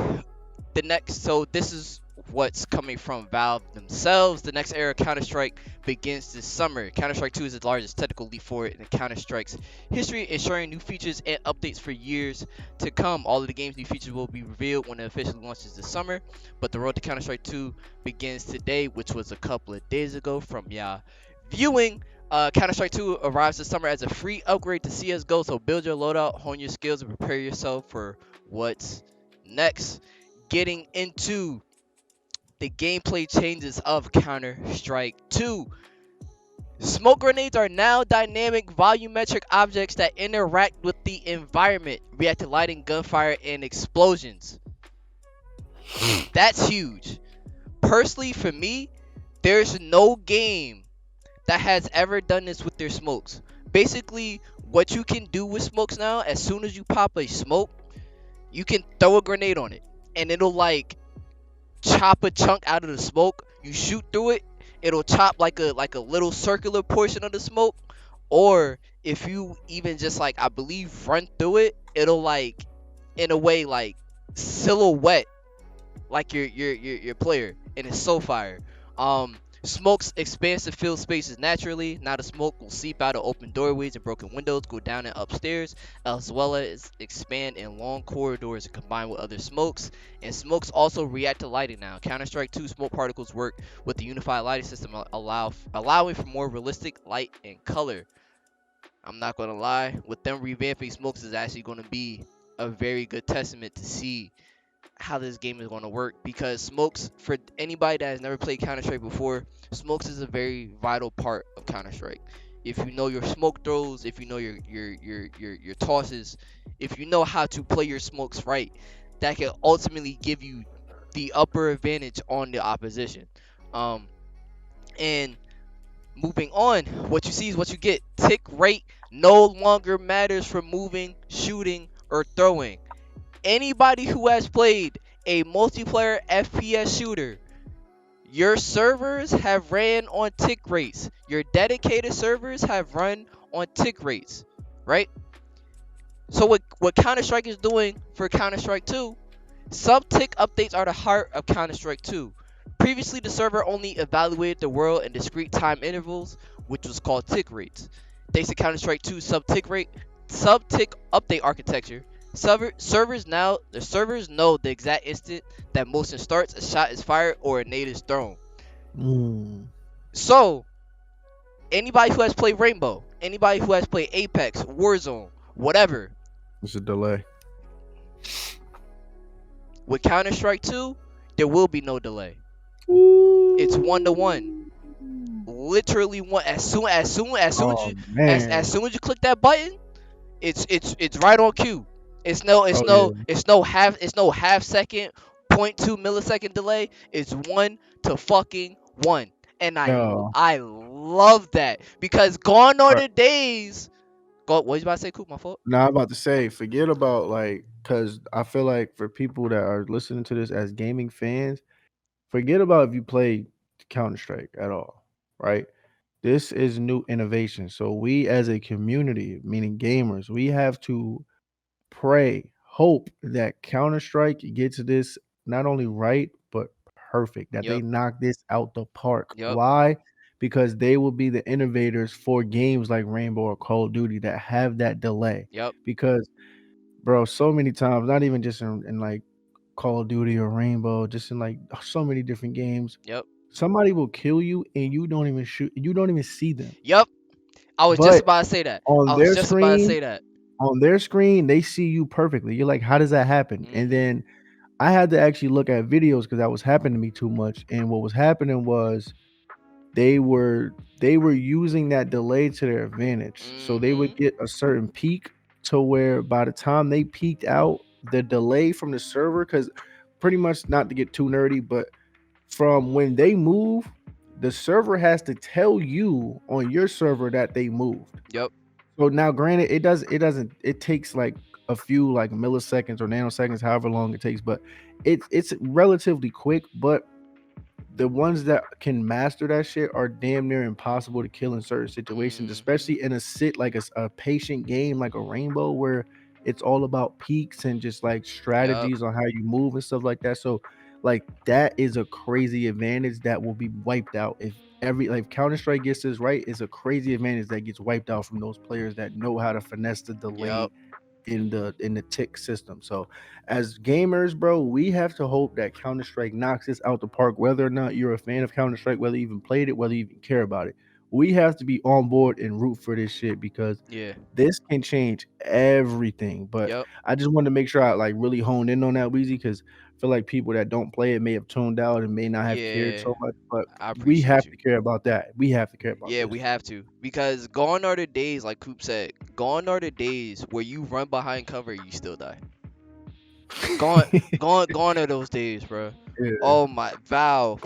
the next, so this is what's coming from Valve themselves. The next era of Counter-Strike begins this summer. Counter-Strike 2 is the largest technical leap forward in Counter-Strike's history, ensuring new features and updates for years to come. All of the game's new features will be revealed when it officially launches this summer, but the road to Counter-Strike 2 begins today, which was a couple of days ago from y'all viewing. Counter-Strike 2 arrives this summer as a free upgrade to CSGO, so build your loadout, hone your skills, and prepare yourself for what's next. Getting into the gameplay changes of Counter Strike 2. Smoke grenades are now dynamic volumetric objects that interact with the environment, react to lighting, gunfire, and explosions. That's huge. Personally, for me, there's no game that has ever done this with their smokes. Basically, what you can do with smokes now, as soon as you pop a smoke, you can throw a grenade on it, and it'll like chop a chunk out of the smoke. You shoot through it, it'll chop like a little circular portion of the smoke. Or if you even just like, I believe, run through it, it'll like in a way like silhouette like your player, and it's so fire. Smokes expands the field spaces naturally. Now the smoke will seep out of open doorways and broken windows, go down and upstairs, as well as expand in long corridors and combine with other smokes. And smokes also react to lighting now. Counter-Strike 2 smoke particles work with the unified lighting system, allowing for more realistic light and color. I'm not gonna lie, with them revamping smokes is actually gonna be a very good testament to see how this game is going to work, because smokes, for anybody that has never played Counter-Strike before, smokes is a very vital part of Counter-Strike. If you know your smoke throws, if you know your tosses, if you know how to play your smokes right, that can ultimately give you the upper advantage on the opposition. Um, and moving on, what you see is what you get. Tick rate no longer matters for moving, shooting, or throwing. Anybody who has played a multiplayer FPS shooter, your servers have ran on tick rates. Your dedicated servers have run on tick rates, right? So what Counter-Strike is doing for Counter-Strike 2, sub-tick updates are the heart of Counter-Strike 2. Previously, the server only evaluated the world in discrete time intervals, which was called tick rates. Thanks to Counter-Strike 2 sub-tick update architecture, the servers know the exact instant that motion starts, a shot is fired, or a nade is thrown. Mm, So anybody who has played Rainbow, anybody who has played Apex, Warzone, whatever, it's a delay. with Counter Strike 2, there will be no delay. It's 1-to-1. Ooh. Literally one. Oh man. As soon as you click that button, it's right on cue. It's no it's Oh no yeah. it's no half second, point 0.2 millisecond delay. It's 1-to-fucking-1. And Yo. I love that, because gone are the days. Go, what you about to say, Coop? My fault. Now I'm about to say, forget about like, because I feel like for people that are listening to this as gaming fans, forget about if you play Counter Strike at all, right? This is new innovation. So we as a community, meaning gamers, we have to pray, hope that Counter Strike gets this not only right, but perfect, that they Yep. knock this out the park. Yep. Why? Because they will be the innovators for games like Rainbow or Call of Duty that have that delay. Yep. Because, bro, so many times, not even just in like Call of Duty or Rainbow, just in like so many different games, Yep. somebody will kill you and you don't even shoot, you don't even see them. Yep. I was just But about to say that. on I was their just about to screen, say that. they see you perfectly. You're like, how does that happen? And Mhm. then I had to actually look at videos because that was happening to me too much. And what was happening was they were using that delay to their advantage. So they would Mhm. get a certain peak to where by the time they peaked out, the delay from the server, because pretty much, not to get too nerdy, but from when they move, the server has to tell you on your server that they moved. Yep. So now, granted, it takes like a few like milliseconds or nanoseconds, however long it takes, but it's relatively quick. But the ones that can master that shit are damn near impossible to kill in certain situations, Mhm. especially in a a patient game like a Rainbow where it's all about peaks and just like Yep. strategies on how you move and stuff like that. So like that is a crazy advantage that will be wiped out if every like Counter Strike gets this right. Is a crazy advantage that gets wiped out from those players that know how to finesse the Yep. delay in the tick system. So as gamers, bro, we have to hope that Counter Strike knocks this out the park. Whether or not you're a fan of Counter Strike, whether you even played it, whether you even care about it, we have to be on board and root for this shit because Yeah. this can change everything. But Yep. I just wanted to make sure I like really honed in on that, Weezy, because I feel like people that don't play it may have tuned out and may not have cared Yeah. so much. But I we have appreciate you. to care about that. We have to care about Yeah, this. we have to because gone are the days, like Coop said. Gone are the days where you run behind cover, you still die. Gone, gone are those days, bro. Yeah, Oh my Valve,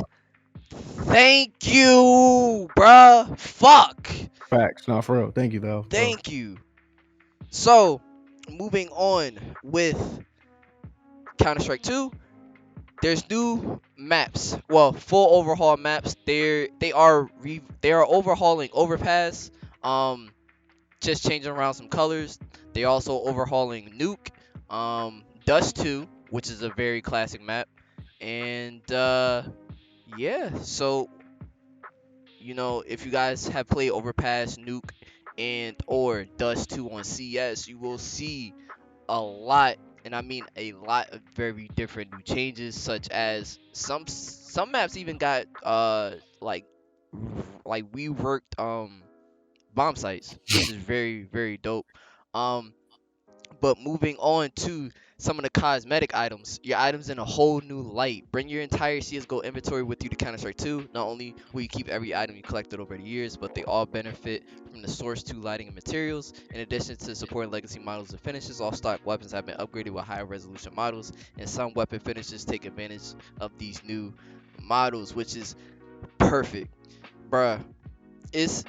thank you, bruh. Fuck, facts. Not for real. Thank you, Val. Bro. thank you. So, moving on with Counter Strike 2, there's new maps. Well, full overhaul maps. They are overhauling Overpass. Um, just changing around some colors. They also overhauling Nuke, Dust 2, which is a very classic map, and yeah. So if you guys have played Overpass, Nuke, and or Dust 2 on CS, you will see a lot, and I mean a lot of very different new changes, such as some maps even got like reworked bomb sites, which is very very dope. Um, but moving on to some of the cosmetic items, your items in a whole new light. Bring your entire CSGO inventory with you to Counter Strike 2. Not only will you keep every item you collected over the years, but they all benefit from the Source 2 lighting and materials. In addition to supporting legacy models and finishes, all stock weapons have been upgraded with higher resolution models, and some weapon finishes take advantage of these new models, which is perfect. Bruh, it's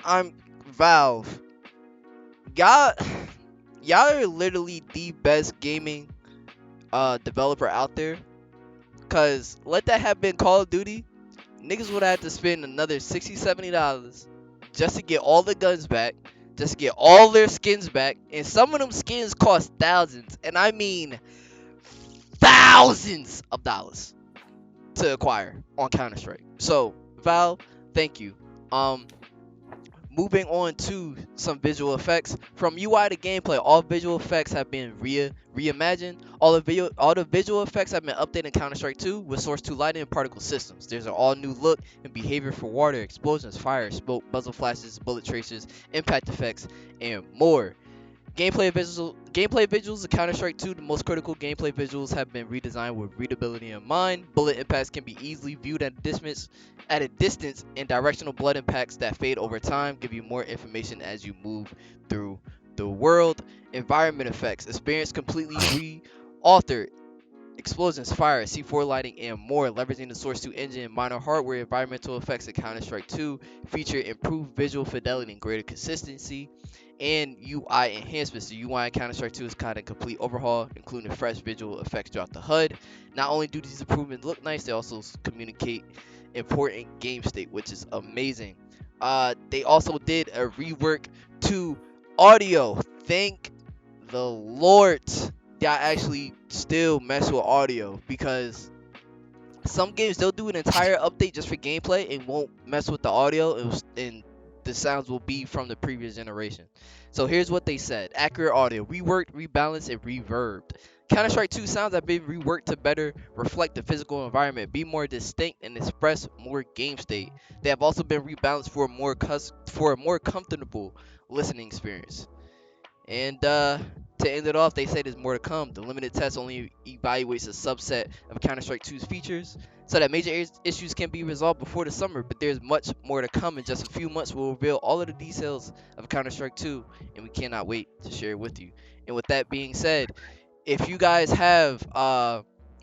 I'm Valve. Y'all y'all are literally the best gaming developer out there. Cause let that have been Call of Duty, niggas would have to spend another $60-$70 just to get all the guns back, just to get all their skins back, and some of them skins cost thousands, and I mean thousands of dollars to acquire on Counter Strike. So Valve, thank you. Um, Moving on to some visual effects. From UI to gameplay, all visual effects have been reimagined. All the visual effects have been updated in Counter-Strike 2 with Source 2 lighting and particle systems. There's an all new look and behavior for water, explosions, fire, smoke, muzzle flashes, bullet tracers, impact effects, and more. Gameplay visuals of Counter-Strike 2, the most critical gameplay visuals have been redesigned with readability in mind. Bullet impacts can be easily viewed at a distance, and directional blood impacts that fade over time give you more information as you move through the world. Environment effects, experience completely re-authored. Explosions, fire, C4 lighting, and more, leveraging the Source 2 engine and minor hardware. Environmental effects of Counter-Strike 2 feature improved visual fidelity and greater consistency, and UI enhancements. The UI in Counter-Strike 2 is kind of complete overhaul, including fresh visual effects throughout the HUD. Not only do these improvements look nice, they also communicate important game state, which is amazing. They also did a rework to audio. Thank the Lord that actually still mess with audio, because some games they'll do an entire update just for gameplay and won't mess with the audio, and the sounds will be from the previous generation. So here's what they said: accurate audio, reworked, rebalanced, and reverbed. Counter-Strike 2 sounds have been reworked to better reflect the physical environment, be more distinct, and express more game state. They have also been rebalanced for a more comfortable listening experience. And to end it off, they say there's more to come. The limited test only evaluates a subset of Counter-Strike 2's features, so that major issues can be resolved before the summer. But there's much more to come. In just a few months, we'll reveal all of the details of Counter-Strike 2, and we cannot wait to share it with you. And with that being said, if you guys have,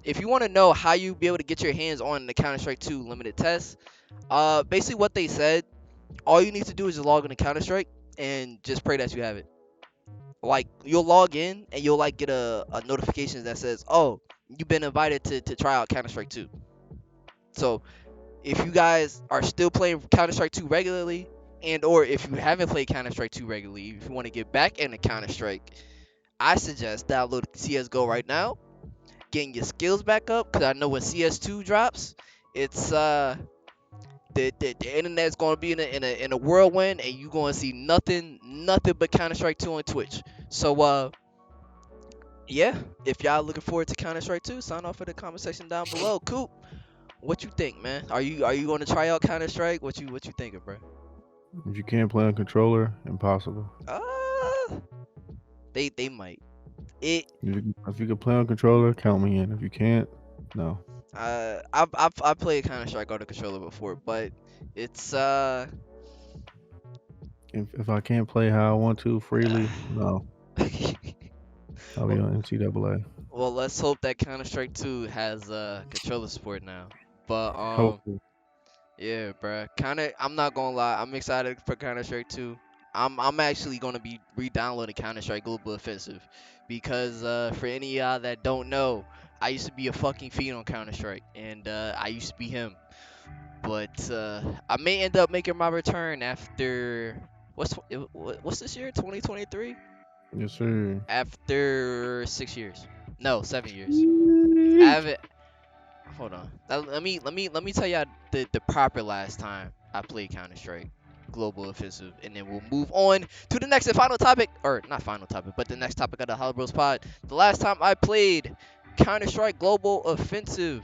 if you want to know how you be able to get your hands on the Counter-Strike 2 limited test, basically what they said, all you need to do is just log into Counter-Strike and just pray that you have it. Like you'll log in and you'll like get a notification that says, "Oh, you've been invited to try out Counter Strike 2." So if you guys are still playing Counter Strike 2 regularly, and or if you haven't played Counter Strike 2 regularly, if you want to get back into Counter Strike, I suggest download CSGO right now, getting your skills back up. Cause I know when CS2 drops, it's the internet's gonna be in a whirlwind, and you gonna see nothing but Counter Strike 2 on Twitch. So yeah, if y'all looking forward to Counter Strike 2, sign off in the comment section down below. Coop, what you think, man? Are you gonna try out Counter Strike? What you thinking, bro? If you can't play on controller, impossible. Uh, they might. It If you can play on controller, count me in. If you can't, no. I've played Counter Strike on the controller before, but it's If I can't play how I want to freely, no. I'll be well, on NCAA. well, let's hope that Counter Strike 2 has controller support now. But Hopefully. yeah, bruh. I'm not gonna lie. I'm excited for Counter Strike 2. I'm actually gonna be re-downloading Counter Strike Global Offensive because for any of y'all that don't know, I used to be a fucking fiend on Counter Strike, and I used to be him. But I may end up making my return after what's this year? 2023? Yes, sir. After 6 years? No, 7 years. I Yeet. haven't. Hold on. Let me tell y'all the proper last time I played Counter Strike Global Offensive, and then we'll move on to the next and final topic, or not final topic, but the next topic of the HoloBros pod. The last time I played Counter Strike Global Offensive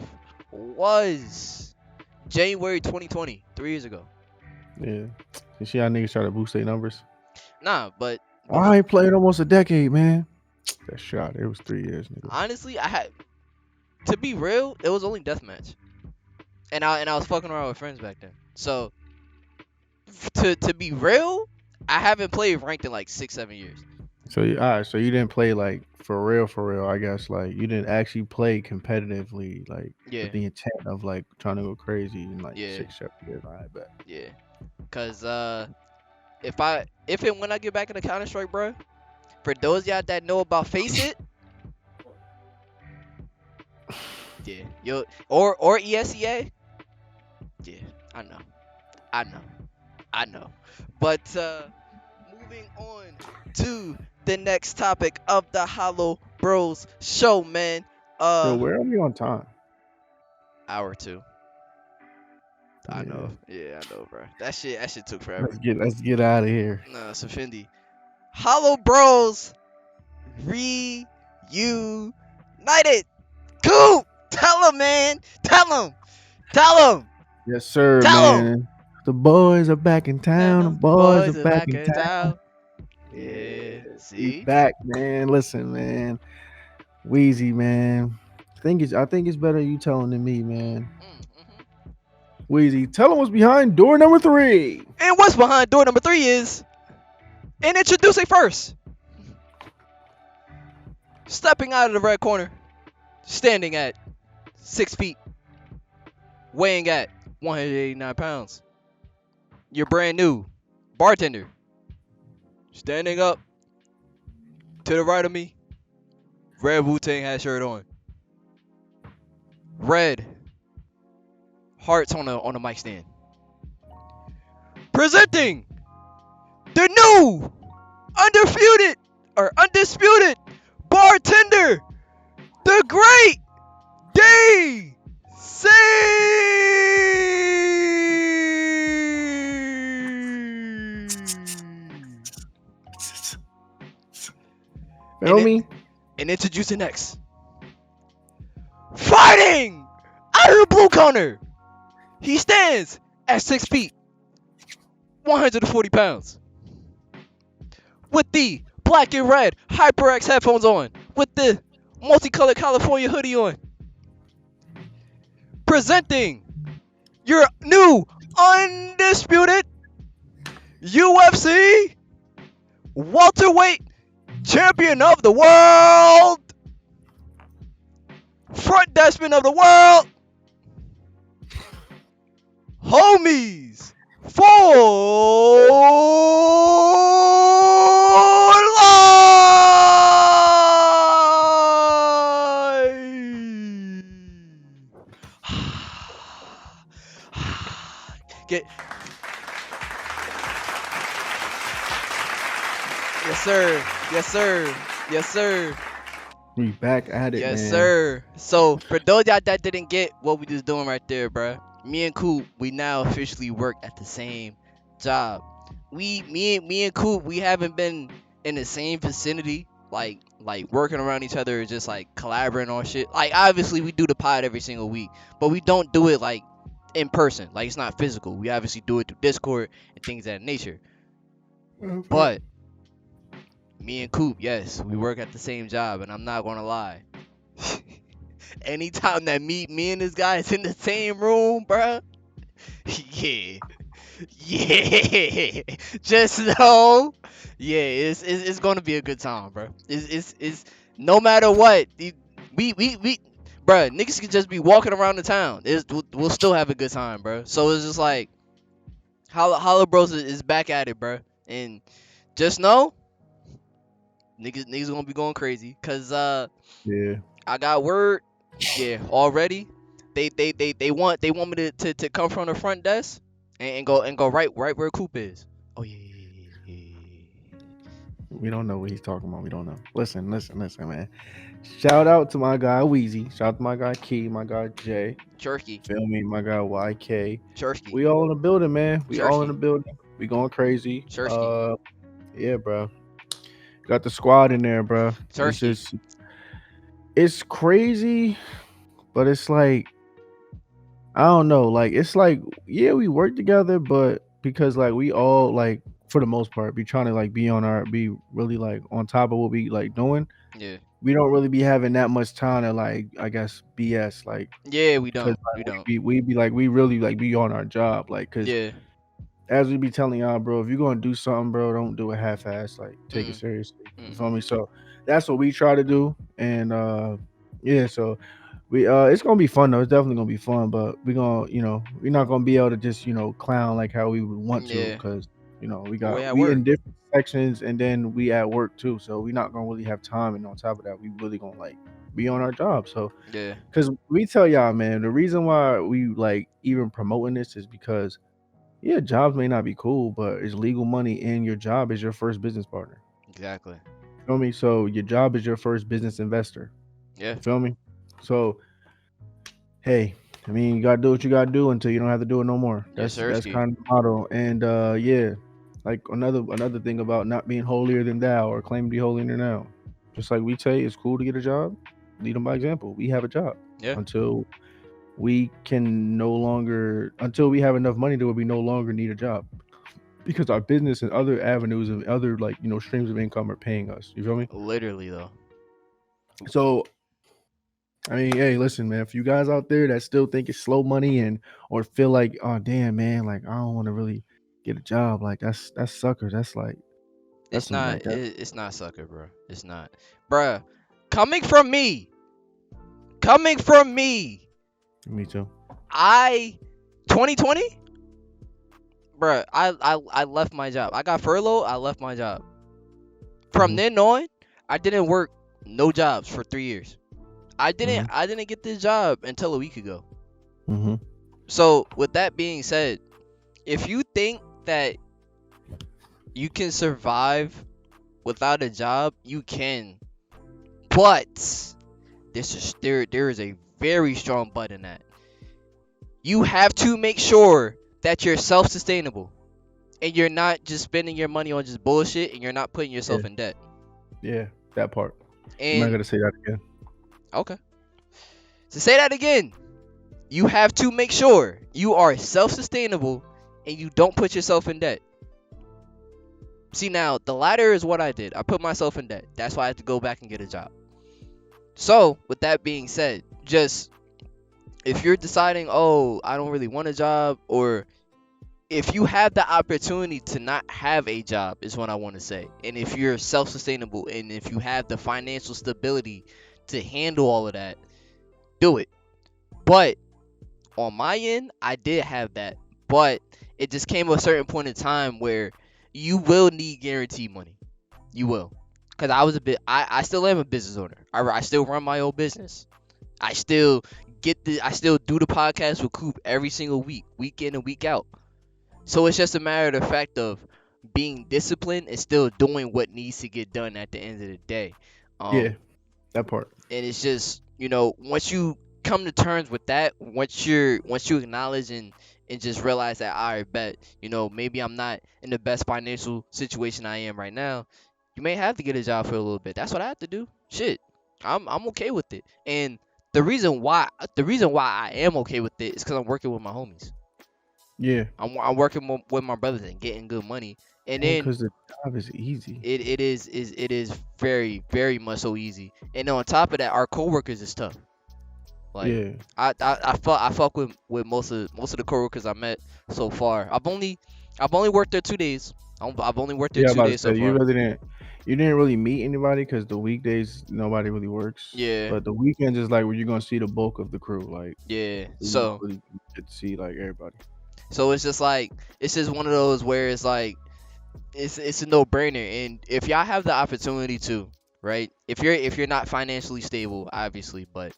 was January 2020, 3 years ago. Yeah. You see how niggas try to boost their numbers? Nah, but I ain't played almost a decade, man. That shot. It was 3 years, nigga. honestly, I had to be real. It was only deathmatch, and I was fucking around with friends back then. So to be real, I haven't played ranked in like 6 7 years. So all right, so you didn't play like for real, I guess. Like you didn't actually play competitively, like Yeah, with the intent of like trying to go crazy in like yeah, 6 7 years. I bet. yeah. Cause if and when I get back into Counter Strike, bro, for those y'all that know about Face It, yeah, yo, or ESEA, yeah, I know, I know, I know. But moving on to the next topic of the Hollow Bros show, man. Yo, Uh, where are we on time? hour two. I Yeah. know. Yeah, I know, bro. That shit took forever. Let's get out of here. Nah, it's Fendi. Hollow Bros reunited. Coop, tell him, man. Tell him. Tell him. Yes, sir, Tell him. man. The boys are back in town. The Now, boys are boys are back back in in town. town. Yeah. Yeah, we See. back, man. Listen, man. Wheezy, man. I think it's better you telling than me, man. Mm-hmm. Wheezy, tell him what's behind door number 3. And what's behind door number 3 is, and introducing first, stepping out of the red corner, standing at 6 feet, weighing at 189 pounds. Your brand new bartender, standing up to the right of me, red Wu-Tang hat shirt on, red hearts on the mic stand. Presenting the new undisputed bartender, the great DC. Feel me? And introducing next, fighting out of the blue corner. He stands at 6 feet, 140 pounds, with the black and red HyperX headphones on, with the multicolored California hoodie on. Presenting your new undisputed UFC welterweight champion of the world, front deskman of the world, homies for life. Get yes sir. Yes sir. Yes sir. We back at it, Yes man. sir. So for those y'all that didn't get what we just doing right there, bruh, me and Coop, we now officially work at the same job. Me and Coop, we haven't been in the same vicinity, like working around each other, just like collaborating on shit. Like obviously we do the pod every single week, but we don't do it like in person. Like it's not physical. We obviously do it through Discord and things of that nature. But me and Coop, yes, we work at the same job, and I'm not gonna lie. Anytime that me and this guy is in the same room, bruh, yeah, yeah, just know, yeah, it's gonna be a good time, bro. It's no matter what, we, bruh, niggas can just be walking around the town. We'll still have a good time, bro. So it's just like, HoloBros is back at it, bro, and just know, niggas gonna be going crazy, cause Yeah. I got word, yeah, already. They want me to come from the front desk and go right where Coop is. Oh yeah, yeah, yeah. We don't know what he's talking about. We don't know. Listen, man. Shout out to my guy Wheezy. Shout out to my guy Key, my guy Jay. Cherky, Feel me, my guy YK. Cherky, We all in the building, man. We all in the Cherky, building. We going crazy. Cherky, Yeah, bro. Got the squad in there, bro. It's Cherky. just, it's crazy, but it's like, I don't know. Like, it's like, yeah, we work together, but because like we all like, for the most part, be trying to like be really like on top of what we like doing. Yeah, We don't really be having that much time to like, I guess, BS, like, yeah. We because don't. We like, don't. we be like, we really like be on our job, like, because Yeah. as we be telling y'all, bro, if you're gonna do something, bro, don't do it half-assed. Like, take it Mm. seriously. You Mm. feel me? So that's what we try to do, and yeah. So we it's gonna be fun though. It's definitely gonna be fun, but we gonna, we're not gonna be able to just clown like how we would want to, Yeah. because We at we work. in different sections, and then we at work too. So we not gonna really have time, and on top of that, we really gonna like be on our job. So Yeah. because we tell y'all, man, the reason why we like even promoting this is because, yeah, jobs may not be cool, but it's legal money, and your job is your first business partner. Exactly. You feel me? So your job is your first business investor. Yeah. You feel me? So hey, I mean, you gotta do what you gotta do until you don't have to do it no more. Yes, That's sirski. kind of the motto. And yeah, like another thing about not being holier than thou or claiming to be holier than thou. Just like we say, it's cool to get a job. Lead them by example. We have a job Yeah. until we can no longer until we have enough money to where we no longer need a job, because our business and other avenues of other like streams of income are paying us. You feel me? Literally though. So I mean, hey, listen, man. If you guys out there that still think it's slow money and or feel like, oh damn, man, like I don't want to really get a job, like that's suckers. That's like that's It's some not. like that. It's not sucker, bro. It's not, bruh. Coming from me. Coming from me. Me too. I 2020, bruh, I left my job. I got furloughed. I left my job. From Mhm. then on, I didn't work no jobs for 3 years. I didn't Mhm. I didn't get this job until a week ago. Mhm. So with that being said, if you think that you can survive without a job, you can. But there is a very strong but in that. You have to make sure that you're self-sustainable and you're not just spending your money on just bullshit and you're not putting Yeah. yourself in debt. Yeah. That part. I'm not And gonna say that again. okay. So say that again. You have to make sure you are self-sustainable and you don't put yourself in debt. See, now the latter is what I did. I put myself in debt. That's why I had to go back and get a job. So, with that being said, just if you're deciding, oh, I don't really want a job, or if you have the opportunity to not have a job, is what I want to say. And if you're self sustainable and if you have the financial stability to handle all of that, do it. But on my end, I did have that. But it just came a certain point in time where you will need guaranteed money. You will. Because I still am a business owner. I still run my own business. I still do the podcast with Coop every single week in and week out. So it's just a matter of the fact of being disciplined and still doing what needs to get done at the end of the day. Yeah, Um, that part. and it's just, once you come to terms with that, once you acknowledge and just realize that I bet, maybe I'm not in the best financial situation I am right now. You may have to get a job for a little bit. That's what I have to do. Shit, I'm okay with it. And the reason why I am okay with it is because I'm working with my homies. Yeah, I'm working with my brothers and getting good money. And and then because the job is easy. it is very very much so easy. And on top of that, our coworkers is tough. Like Yeah, I fuck with most of the coworkers I met so far. I've only worked there 2 days. I've only worked there yeah. I'm two about to days so say far. you didn't really meet anybody because the weekdays nobody really works, Yeah, but the weekends is like where you're gonna see the bulk of the crew. Like yeah. you So really get to see like everybody. it's just like it's just one of those where it's like it's a no brainer. And if y'all have the opportunity to, right? If you're not financially stable, obviously, but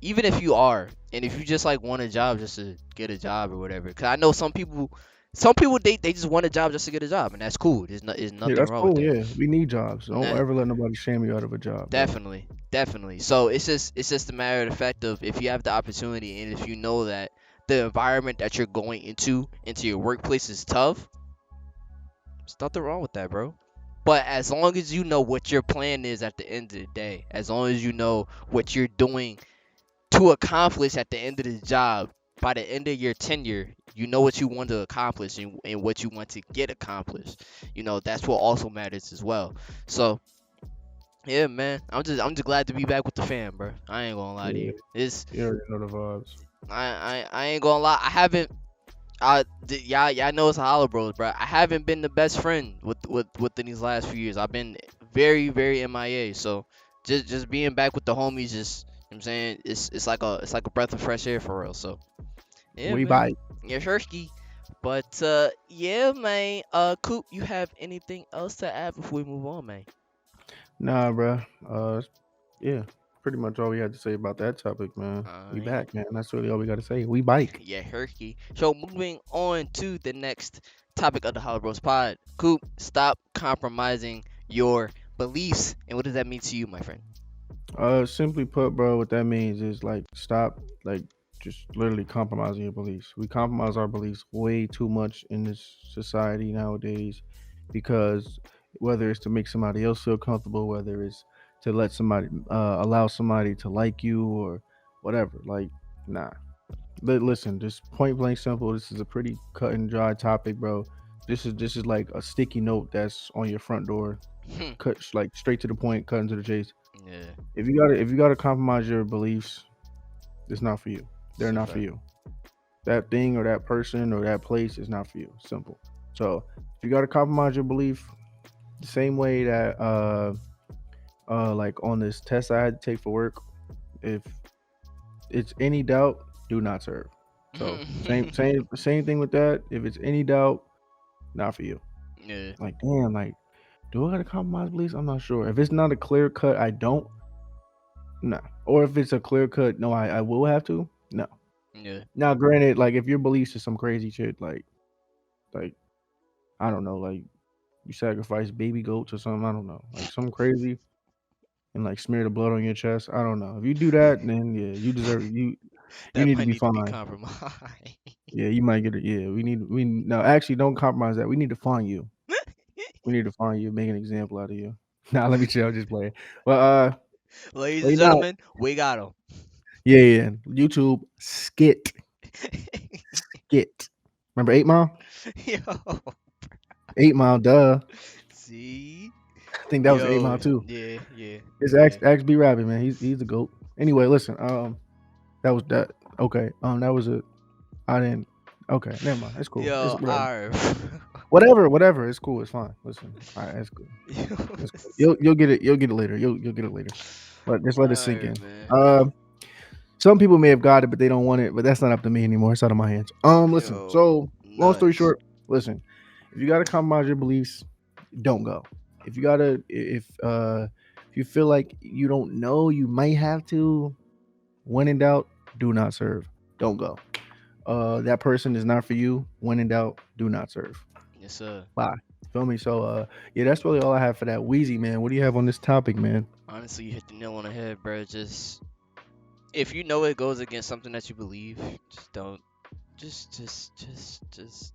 even if you are, and if you just like want a job just to get a job or whatever, because I know some people they just want a job just to get a job, and that's cool. There's Yeah, nothing that's wrong with cool. that. Yeah, we need jobs. Don't Nah, ever let nobody shame you out of a job, bro. definitely, definitely. So it's just a matter of the fact of if you have the opportunity and if you know that the environment that you're going into your workplace is tough, there's nothing wrong with that, bro. But as long as you know what your plan is at the end of the day, as long as you know what you're doing to accomplish at the end of the job, by the end of your tenure, you know what you want to accomplish and what you want to get accomplished. That's what also matters as well. So yeah, man, I'm just glad to be back with the fam, bro. I ain't gonna lie to Yeah, you. It's you already know the vibes. I ain't gonna lie. I haven't. Y'all know it's a HoloBros, bro. I haven't been the best friend within these last few years. I've been very very MIA. So just being back with the homies, just I'm saying it's like a breath of fresh air for real. So yeah, We man. bite. Yeah, Hersky. But yeah, man. Coop, you have anything else to add before we move on, man? Nah, bro. Yeah, pretty much all we had to say about that topic, man. We Alright. back, man. That's really all we got to say. We bike. Yeah, Hersky. So moving on to the next topic of the Hollow Bros Pod. Coop, stop compromising your beliefs. And what does that mean to you, my friend? Simply put, bro, what that means is like stop, like just literally compromising your beliefs. We compromise our beliefs way too much in this society nowadays, because whether it's to make somebody else feel comfortable, whether it's to let somebody allow somebody to like you or whatever, like nah. Listen, just point blank simple. This is a pretty cut and dry topic, bro. This is like a sticky note that's on your front door. Cut like straight to the point, cutting to the chase. Yeah, If you gotta compromise your beliefs, it's not for you. it's They're a not for fact. you. That thing or that person or that place is not for you. Simple. So if you gotta compromise your belief, the same way that like on this test I had to take for work, if it's any doubt, do not serve. So same thing with that. If it's any doubt, not for you. Yeah, Like damn, like do I gotta compromise beliefs? I'm not sure. If it's not a clear cut, I don't. No. Or if it's a clear cut, no, I will have to. No. yeah. Now, granted, like if your beliefs is some crazy shit, like I don't know, like you sacrifice baby goats or something. I don't know, like something crazy, and like smear the blood on your chest. I don't know. If you do that, then yeah, you deserve you That need to might be need to be fined. compromised. Yeah, you might get it. Yeah, we no actually don't compromise that. We need to fine you. We need to fine you, make an example out of you. Nah, let me chill. Just play. Well, Ladies and wait, no, gentlemen, we got him. yeah, yeah. YouTube skit. Remember 8 Mile? Yo, 8 Mile, duh. see, I think that was 8 Mile yo, too. yeah, yeah, It's yeah. X B Rabbit, man. He's the goat. Anyway, listen. That was that. Okay. That was a. I didn't. Okay, never mind. It's cool. It's Yo, whatever. alright. Whatever. It's cool. It's fine. Listen. All right, that's cool. Yo, That's cool. You'll get it. You'll get it later. You'll get it later. But just let it sink alright, in. man. Some people may have got it, but they don't want it. But that's not up to me anymore. It's out of my hands. Listen. Yo, So, long story nuts. short, listen. If you gotta compromise your beliefs, don't go. If you gotta, if you feel like you don't know, you might have to. When in doubt, do not serve. Don't go. that person is not for you. When in doubt, do not serve. Yes, sir. Bye. Feel me? So yeah, that's really all I have for that. Wheezy man, what do you have on this topic, man? Honestly, you hit the nail on the head, bro. Just if you know it goes against something that you believe, just don't. Just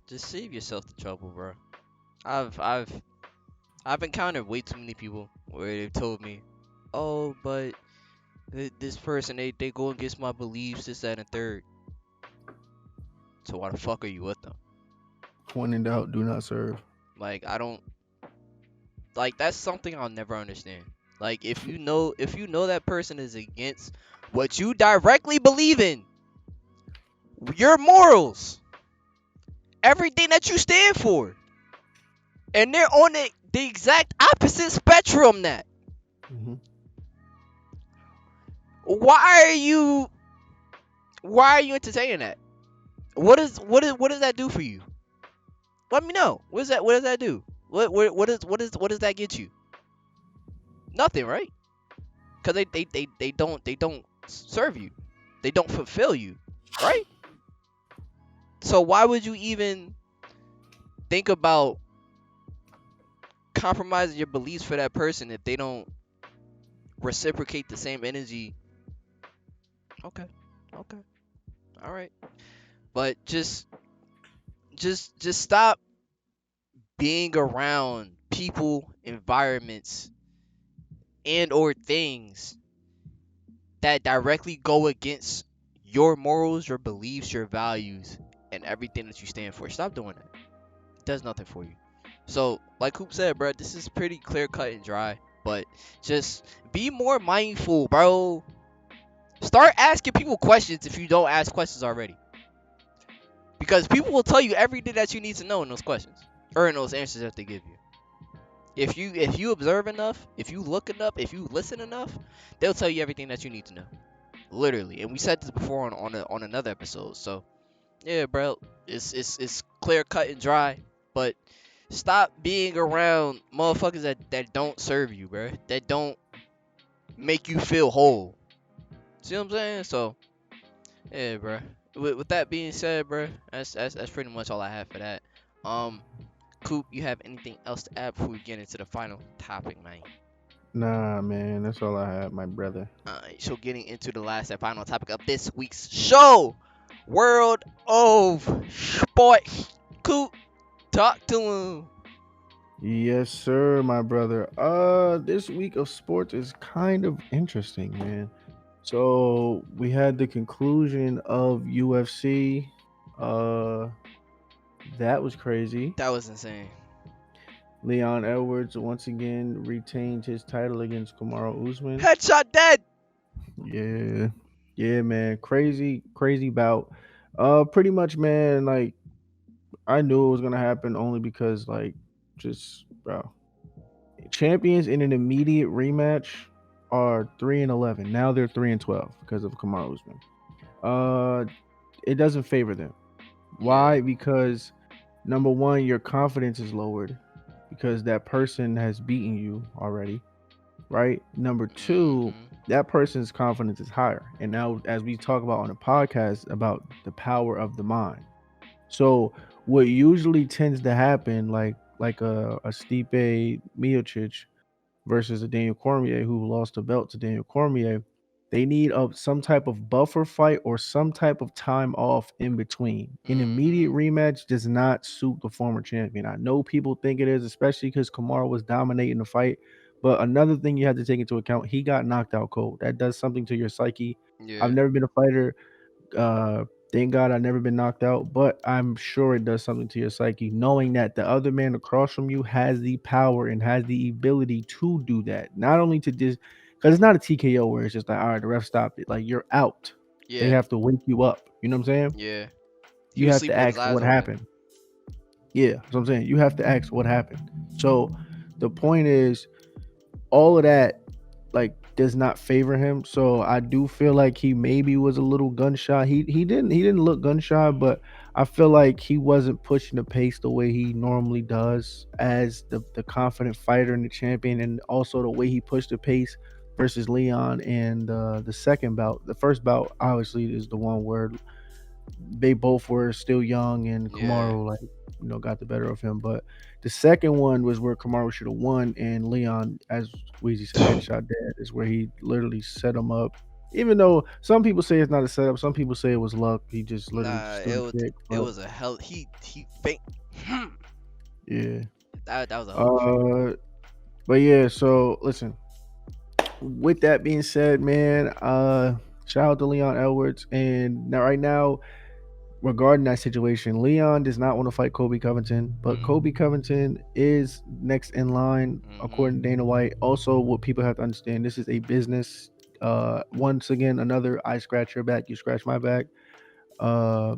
save yourself the trouble, bro. I've I've I've encountered way too many people where they've told me, "Oh, but this person they go against my beliefs, this, that, and third. So why the fuck are you with them? When in doubt, do not serve. Like I don't like that's something I'll never understand. Like if you know that person is against what you directly believe in, your morals, everything that you stand for, and they're on the exact opposite spectrum that. Hmm. Why are you why are you entertaining that? What does that do for you? Let me know. What does that do? What does that get you? Nothing, right? Because they don't serve you. They don't fulfill you, right? So why would you even think about compromising your beliefs for that person if they don't reciprocate the same energy? Okay, okay, all right. But just stop being around people, environments, and or things that directly go against your morals, your beliefs, your values, and everything that you stand for. Stop doing that. It does nothing for you. So, like Coop said, bro, this is pretty clear cut and dry. But just be more mindful, bro. Start asking people questions if you don't ask questions already. Because people will tell you everything that you need to know in those questions. Or in those answers that they give you. If you observe enough, if you look enough, if you listen enough, they'll tell you everything that you need to know. Literally. And we said this before on another episode. So yeah, bro. It's clear cut and dry. But stop being around motherfuckers that don't serve you, bro. That don't make you feel whole. See what I'm saying? So yeah, bro. With that being said, bro, that's pretty much all I have for that. Um, Coop, you have anything else to add before we get into the final topic, man? Nah, man, that's all I have, my brother. Alright, so getting into the last and final topic of this week's show, World of Sports. Coop, talk to him. Yes, sir, my brother. This week of sports is kind of interesting, man. So we had the conclusion of UFC. Uh, that was crazy. That was insane. Leon Edwards once again retained his title against Kamaru Usman. Headshot dead. Yeah, yeah, man, crazy, crazy bout. Pretty much, man. Like I knew it was gonna happen only because, like, just bro, champions in an immediate rematch are 3-11. Now they're 3-12 because of Kamaru Usman. Uh, it doesn't favor them. Yeah. Why? Because number one, your confidence is lowered because that person has beaten you already, right? Number two, Mm-hmm. that person's confidence is higher. And now, as we talk about on the podcast about the power of the mind. So, what usually tends to happen, like a Stipe Miocic versus a Daniel Cormier who lost the belt to Daniel Cormier, they need some type of buffer fight or some type of time off in between. An immediate Mm-hmm. rematch does not suit the former champion. I know people think it is, especially because Kamara was dominating the fight. But another thing you have to take into account, he got knocked out cold. That does something to your psyche. I've Yeah. never been a fighter. uh Thank God I've never been knocked out, but I'm sure it does something to your psyche knowing that the other man across from you has the power and has the ability to do that. Not only to just because it's not a TKO where it's just like, all right, the ref stopped it. Like you're out. They Yeah. have to wake you up. You know what I'm saying? Yeah. He You was have to sleeping with his ask eyes what open. happened. Yeah, that's what I'm saying. You have to ask what happened. So the point is, all of that like does not favor him. So I do feel like he maybe was a little gunshot. He didn't look gunshot, but I feel like he wasn't pushing the pace the way he normally does as the confident fighter and the champion, and also the way he pushed the pace versus Leon and the second bout. The first bout obviously is the one where they both were still young, and Yeah. Kamaru got the better of him. But the second one was where Kamaru should have won, and Leon, as Weezy said, headshot dead is where he literally set him up. Even though some people say it's not a setup, some people say it was luck. He just literally Nah, just threw the pick. it But was a hell. He faint. yeah, That was a hell of a feint. uh, but yeah. So listen, with that being said, man, shout out to Leon Edwards, and now right now regarding that situation, Leon does not want to fight Kobe Covington, but Kobe Covington is next in line Mm-hmm. according to Dana White. Also, what people have to understand, this is a business. Once again, another I scratch your back, you scratch my back. Uh,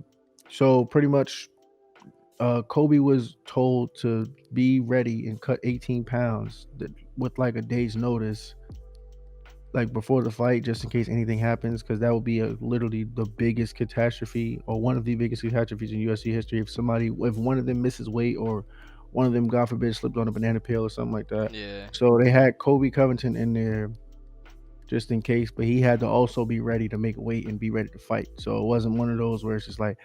so pretty much, Kobe was told to be ready and cut 18 pounds with like a day's notice, like before the fight, just in case anything happens, because that would be literally the biggest catastrophe or one of the biggest catastrophes in UFC history. If one of them misses weight, or one of them, God forbid, slipped on a banana peel or something like that. Yeah. So they had Kobe Covington in there just in case, but he had to also be ready to make weight and be ready to fight. So it wasn't one of those where it's just like,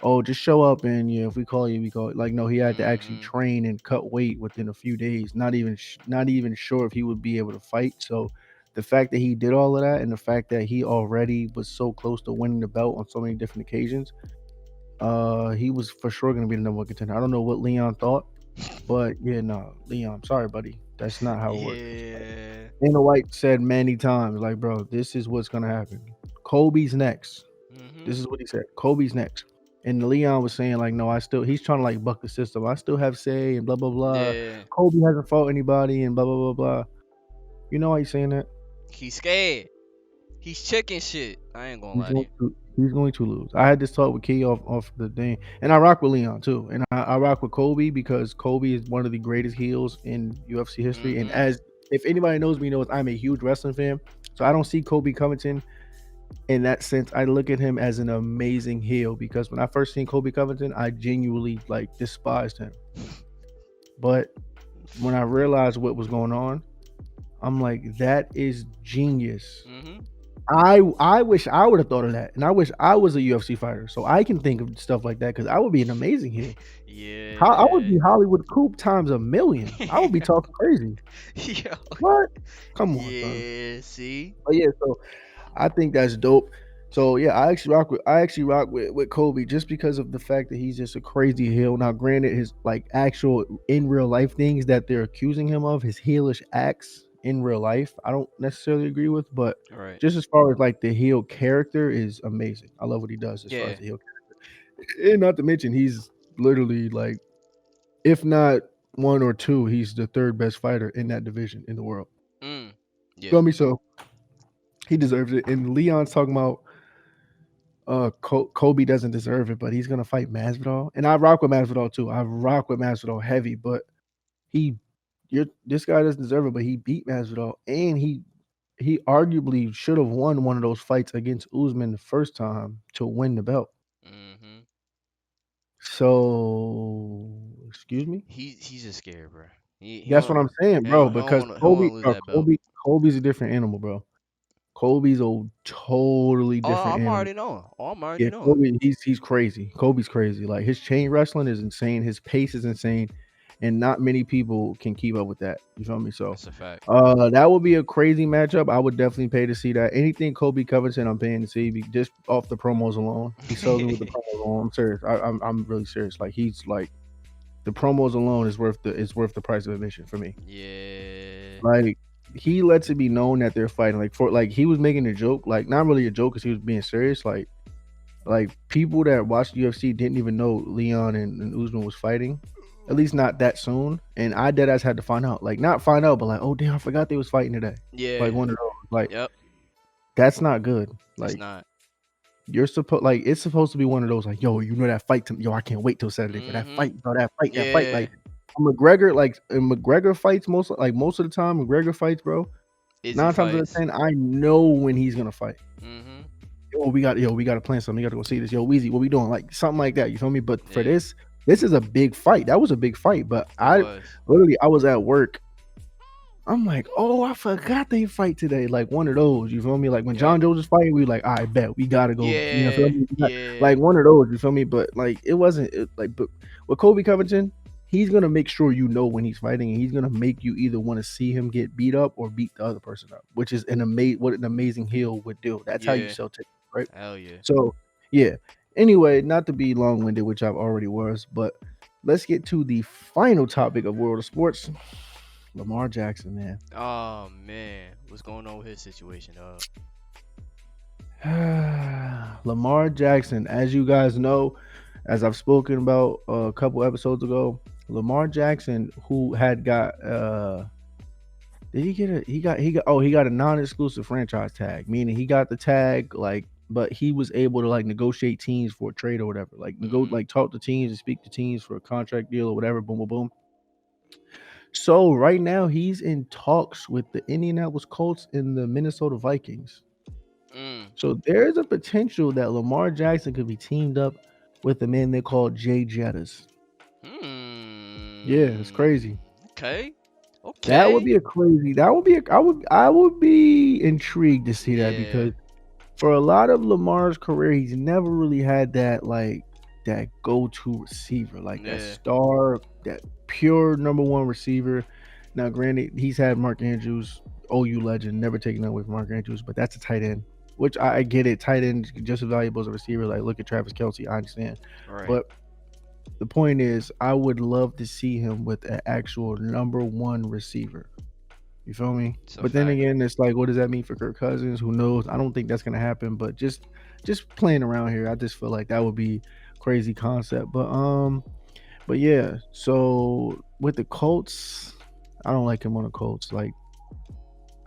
oh, just show up and if we call you, we call it. Like no, he had to actually Mm-hmm. train and cut weight within a few days. Not even sure if he would be able to fight. So the fact that he did all of that, and the fact that he already was so close to winning the belt on so many different occasions, he was for sure going to be the number one contender. I don't know what Leon thought, but yeah, no, Leon, sorry, buddy, that's not how it works. Yeah. Dana White said many times, like, bro, this is what's gonna happen. Kobe's next. Mm-hmm. This is what he said. Kobe's next. And Leon was saying, like, no, he's trying to like buck the system. I still have say and blah blah blah. Yeah. Kobe hasn't fought anybody and blah blah blah blah. You know why he's saying that? He's scared. He's chicken shit. I ain't gonna lie to you. He's going to lose. I had this talk with Key off the thing, and I rock with Leon too, and I rock with Kobe because Kobe is one of the greatest heels in UFC history. And Mm-hmm. as if anybody knows me, knows I'm a huge wrestling fan, so I don't see Kobe Covington in that sense. I look at him as an amazing heel because when I first seen Kobe Covington, I genuinely like despised him. But when I realized what was going on, I'm like, that is genius. Mm-hmm. I wish I would have thought of that, and I wish I was a UFC fighter so I can think of stuff like that because I would be an amazing heel. How I would Yeah. be Hollywood Coop times a million. I would be talking crazy. Yo. What? Come on, son. Yeah. See. But yeah, so I think that's dope. So yeah, I actually rock with Kobe just because of the fact that he's just a crazy heel. Now, granted, his like actual in real life things that they're accusing him of, his heelish acts in real life, I don't necessarily agree with. But All right. just as far as like the heel character is amazing. I love what he does as far as Yeah. the heel character. And not to mention, he's literally like, if not one or two, he's the third best fighter in that division in the world. Mm. You Yeah. feel me? So he deserves it. And Leon's talking about Kobe doesn't deserve it, but he's gonna fight Masvidal, and I rock with Masvidal too. I rock with Masvidal heavy, but he, this guy doesn't deserve it, but he beat Masvidal, and he arguably should have won one of those fights against Usman the first time to win the belt. Mm-hmm. So, excuse me. He's just scared, bro. He That's what don't I'm saying, bro. Because he don't wanna lose that belt. Kobe's a different animal, bro. Kobe's a totally Oh, different I'm animal. already knowing. Oh, I'm already Yeah, knowing. Kobe, he's crazy. Kobe's crazy. Like his chain wrestling is insane. His pace is insane, and not many people can keep up with that. You feel me? So, That's a fact. that would be a crazy matchup. I would definitely pay to see that. Anything Kobe Covington, I'm paying to see just off the promos alone. He sells me with the promos alone. I'm serious. I'm really serious. Like he's like the promos alone is worth the price of admission for me. Yeah. Like he lets it be known that they're fighting. Like for like he was making a joke, like not really a joke because he was being serious. Like people that watched UFC didn't even know Leon and Usman was fighting, at least not that soon. And I dead ass had to find out, like not find out, but like, oh damn, I forgot they was fighting today. Yeah. Like one of those, like Yep. that's not good. It's Like not. you're supposed, like it's supposed to be one of those, like yo, you know that fight, yo, I can't wait till Saturday for that Mm-hmm. fight, bro, that fight. Yeah. Like McGregor, like in McGregor fights most of the time, McGregor fights, bro. Izzy 9 times out of fights. 10, I know when he's gonna fight. Mm-hmm. We got to plan something. We got to go see this. Yo, Weezy, what we doing? Like something like that. You feel me? But for Yeah. this is a big fight. That was a big fight. But It was. I was at work I'm like, oh, I forgot they fight today. Like one of those, you feel me? Like when Yep. John Jones was fighting, we like, I bet we gotta go. You know, feel Yeah. me? Yeah. Like one of those, you feel me? But like it wasn't like, but with Kobe Covington, he's gonna make sure you know when he's fighting, and he's gonna make you either want to see him get beat up or beat the other person up, which is what an amazing heel would do. That's how you Yeah. sell tickets, right? Hell yeah. So yeah. Anyway, not to be long winded, which I've already was, but let's get to the final topic of World of Sports. Lamar Jackson, man. Oh man, what's going on with his situation, dog? Lamar Jackson, as you guys know, as I've spoken about a couple episodes ago, Lamar Jackson, who had got did he get a he got a non-exclusive franchise tag, meaning he got the tag like but he was able to like negotiate teams for a trade or whatever. Mm-hmm. Like talk to teams and speak to teams for a contract deal or whatever, boom boom boom. So right now he's in talks with the Indianapolis Colts and the Minnesota Vikings. Mm. So there's a potential that Lamar Jackson could be teamed up with a man they call Jay Jettas. Yeah, it's Hmm. crazy. Okay. That would Okay. be a crazy. That would be. I would be intrigued to see that Yeah. because for a lot of Lamar's career, he's never really had that like that go-to receiver, like that Yeah. star, that pure number one receiver. Now, granted, he's had Mark Andrews, OU legend, never taken away from Mark Andrews, but that's a tight end, which I get it. Tight end is just as valuable as a receiver. Like look at Travis Kelsey, I understand, Right. but the point is, I would love to see him with an actual number one receiver. You feel me? It's a But then fact. again, it's like, what does that mean for Kirk Cousins? Who knows? I don't think that's gonna happen. But just playing around here, I just feel like that would be crazy concept. But yeah. So with the Colts, I don't like him on the Colts. Like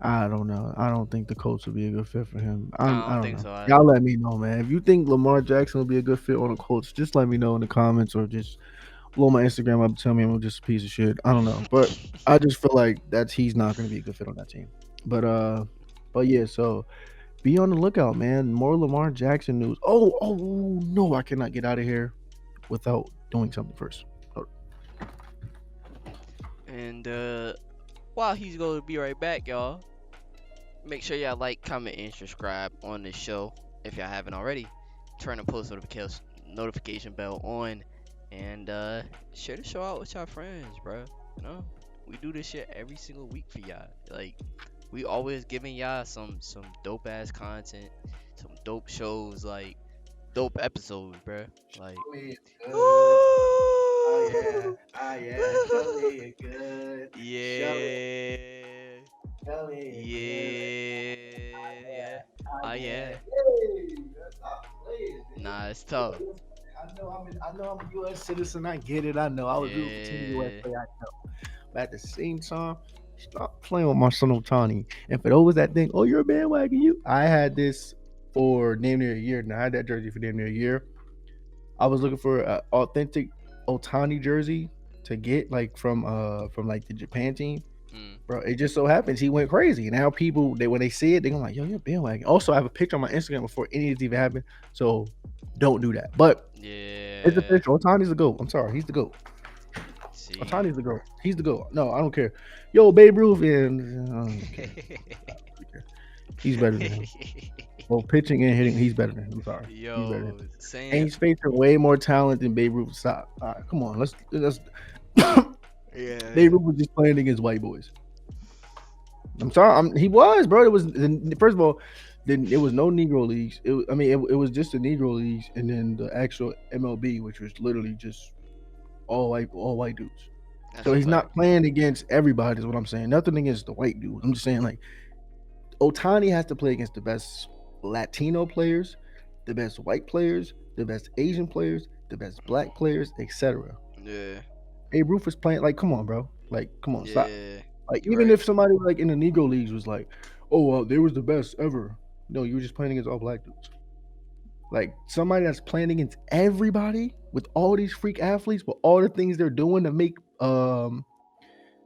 I don't know. I don't think the Colts would be a good fit for him. I I don't don't think know. so Y'all either. let me know, man. If you think Lamar Jackson will be a good fit on the Colts, just let me know in the comments or just blow my Instagram up, tell me I'm just a piece of shit. I don't know, but I just feel like he's not going to be a good fit on that team. But uh, but yeah, so be on the lookout, man. More Lamar Jackson news. Oh no, I cannot get out of here without doing something first. Hold And while he's going to be right back, y'all, make sure y'all like, comment, and subscribe on this show if y'all haven't already. Turn the post notification bell on, and share the show out with y'all friends, bro. You know, we do this shit every single week for y'all. Like we always giving y'all some dope ass content, some dope shows, like dope episodes, bro. Like, Show me it's good. Oh yeah. ooh, Oh yeah. Show me it's good. Show me, yeah, show me it's good. yeah, Oh yeah. yeah. Oh Oh yeah. yeah. Hey, stop playing, nigga. Nah, it's tough. I know I'm a U.S. citizen. I get it. I know. I was rooting for Team Yeah. USA. I know. But at the same time, stop playing with my son Otani. And for those that think, oh, you're a bandwagon, I had this for damn near a year. Now I had that jersey for damn near a year. I was looking for an authentic Otani jersey to get like from like the Japan team. Mm. Bro, it just so happens he went crazy. Now people they when they see it, they're like, yo, you're a bandwagon. Also, I have a picture on my Instagram before any of this even happened. So don't do that. But it's Yeah. official. Otani's the GOAT. I'm sorry, he's the GOAT. See. Otani's the GOAT. He's the GOAT. No, I don't care. Yo, Babe Ruth, and I don't care. I don't really care. He's better than him. Well, pitching and hitting, he's better than him. I'm sorry. He's better than him. Yo, And saying he's facing way more talent than Babe Ruth. Stop. All right, come on. Let's Babe yeah. Ruth was just playing against white boys. I'm sorry. He was, bro. It was first of all, then it was no Negro leagues. It was just the Negro leagues, and then the actual MLB, which was literally just all white dudes. That's So a he's fact. not playing against everybody. Is what I'm saying. Nothing against the white dudes. I'm just saying like Otani has to play against the best Latino players, the best white players, the best Asian players, the best black players, etc. Yeah. Hey, Rufus playing like, come on, bro. Like, come on, stop. Yeah. Like, You're even right. if somebody like in the Negro leagues was like, "Oh, well, they was the best ever," no, you were just playing against all black dudes. Like somebody that's playing against everybody with all these freak athletes, with all the things they're doing to make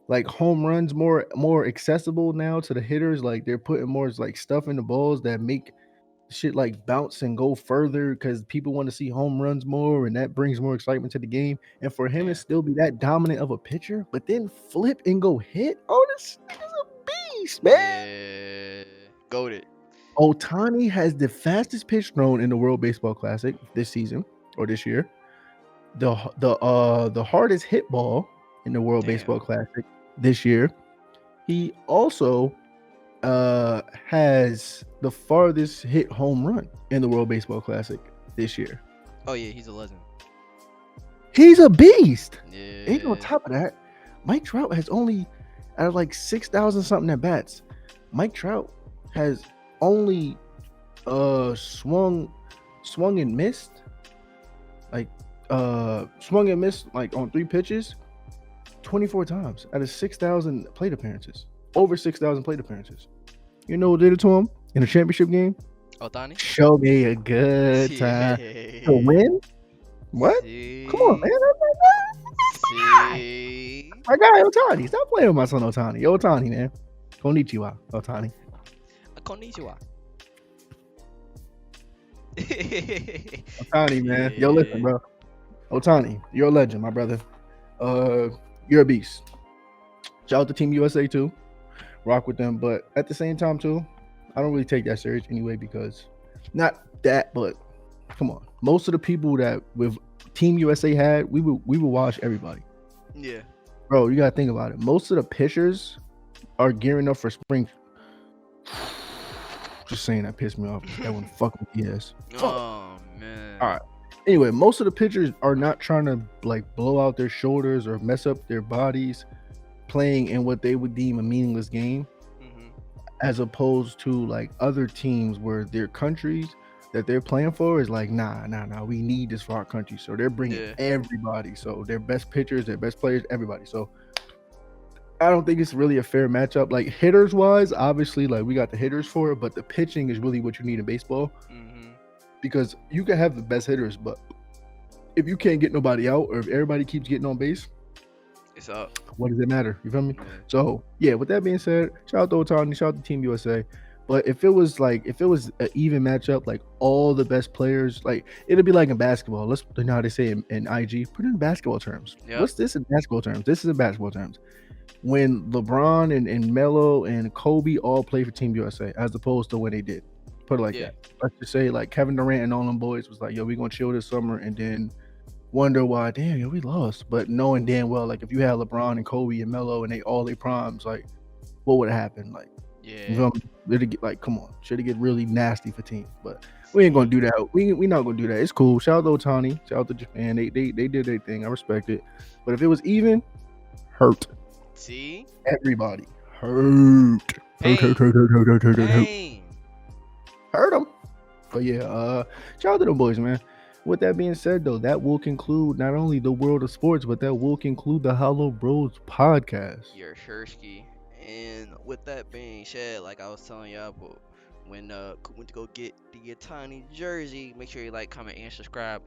like home runs more accessible now to the hitters. Like they're putting more like stuff in the balls that make shit like bounce and go further because people want to see home runs more, and that brings more excitement to the game. And for him to Yeah. still be that dominant of a pitcher, but then flip and go hit, oh, this nigga's a beast, man. Yeah. Goaded. Otani has the fastest pitch thrown in the World Baseball Classic this season or this year. The hardest hit ball in the World Damn. Baseball Classic this year. He also has the farthest hit home run in the World Baseball Classic this year. Oh yeah, he's a legend. He's a beast. And on Yeah. top of that, Mike Trout has only out of like 6,000 something at bats. Mike Trout has only swung and missed like swung and missed like on 3 pitches 24 times out of 6,000 plate appearances. Over 6,000 plate appearances. You know what did it to him in a championship game? Otani. Show me a good time to Yeah. win. What? Come on, See. man. See. My guy Otani. Stop playing with my son Otani. Yo, Otani, man. Konnichiwa, Otani. Konnichiwa. Otani, man. Yo, listen, Yeah. bro. Otani, you're a legend, my brother. You're a beast. Shout out to Team USA too. Rock with them, but at the same time too, I don't really take that serious anyway because not that, but come on. Most of the people that with Team USA had, we would watch everybody. Yeah. Bro, you gotta think about it. Most of the pitchers are gearing up for spring. Just saying that pissed me off. That one fucking yes. Fuck. Oh man. All right. Anyway, most of the pitchers are not trying to like blow out their shoulders or mess up their bodies playing in what they would deem a meaningless game, Mm-hmm. as opposed to like other teams where their countries that they're playing for is like, nah, we need this for our country. So they're bringing Yeah. everybody. So their best pitchers, their best players, everybody. So I don't think it's really a fair matchup. Like hitters wise, obviously, like we got the hitters for it, but the pitching is really what you need in baseball Mm-hmm. because you can have the best hitters, but if you can't get nobody out or if everybody keeps getting on base, It's up. what does it matter? You feel me? Yeah. So yeah, with that being said, shout out to Otani, shout out to Team USA. But if it was an even matchup, like all the best players, like it'd be like in basketball. Let's you know how they say in IG, put it in basketball terms. Yep. What's this in basketball terms? This is in basketball terms. When LeBron and Melo and Kobe all play for Team USA, as opposed to when they did. Put it like Yeah. that. Let's just say like Kevin Durant and all them boys was like, yo, we gonna chill this summer and then wonder why, damn, yo, we lost. But knowing damn well, like if you had LeBron and Kobe and Melo and they all their primes, like what would have happened? Like you Yeah. feel me? It'd get like, come on, should it get really nasty for teams? But we ain't gonna do that. We not gonna do that. It's cool. Shout out to Otani. Shout out to Japan. They did their thing. I respect it. But if it was even, hurt See. everybody. Hurt. Pain. Hurt. Pain. Hurt them. But yeah, shout out to them boys, man. With that being said, though, that will conclude not only the world of sports, but that will conclude the HoloBros podcast. Your Shersky. And with that being said, like I was telling y'all, but when Coop went to go get the tiny jersey, make sure you like, comment, and subscribe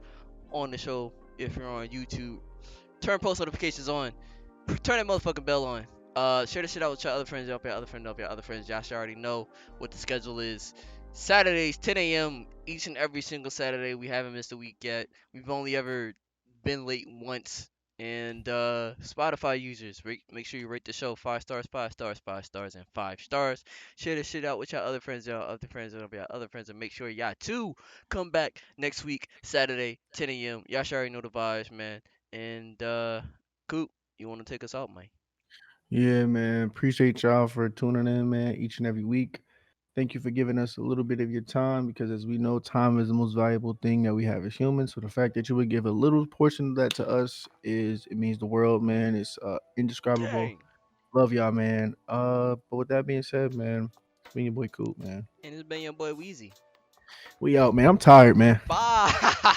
on the show if you're on YouTube. Turn post notifications on. Turn that motherfucking bell on. Share the shit out with your other friends, up your other friend, up your other friends. Y'all should already know what the schedule is. Saturdays, 10 a.m. each and every single Saturday. We haven't missed a week yet. We've only ever been late once. And Spotify users, make sure you rate the show 5 stars, 5 stars, 5 stars, and 5 stars. Share this shit out with your other friends, y'all other friends, and your other friends, and make sure y'all too come back next week, Saturday, 10 a.m. Y'all should already know the vibes, man. And Coop, you want to take us out, man? Yeah, man. Appreciate y'all for tuning in, man, each and every week. Thank you for giving us a little bit of your time because, as we know, time is the most valuable thing that we have as humans. So the fact that you would give a little portion of that to us is it means the world, man. It's indescribable. Dang. Love y'all, man. But with that being said, man, it's been your boy Coop, man. And it's been your boy Weezy. We out, man. I'm tired, man. Bye.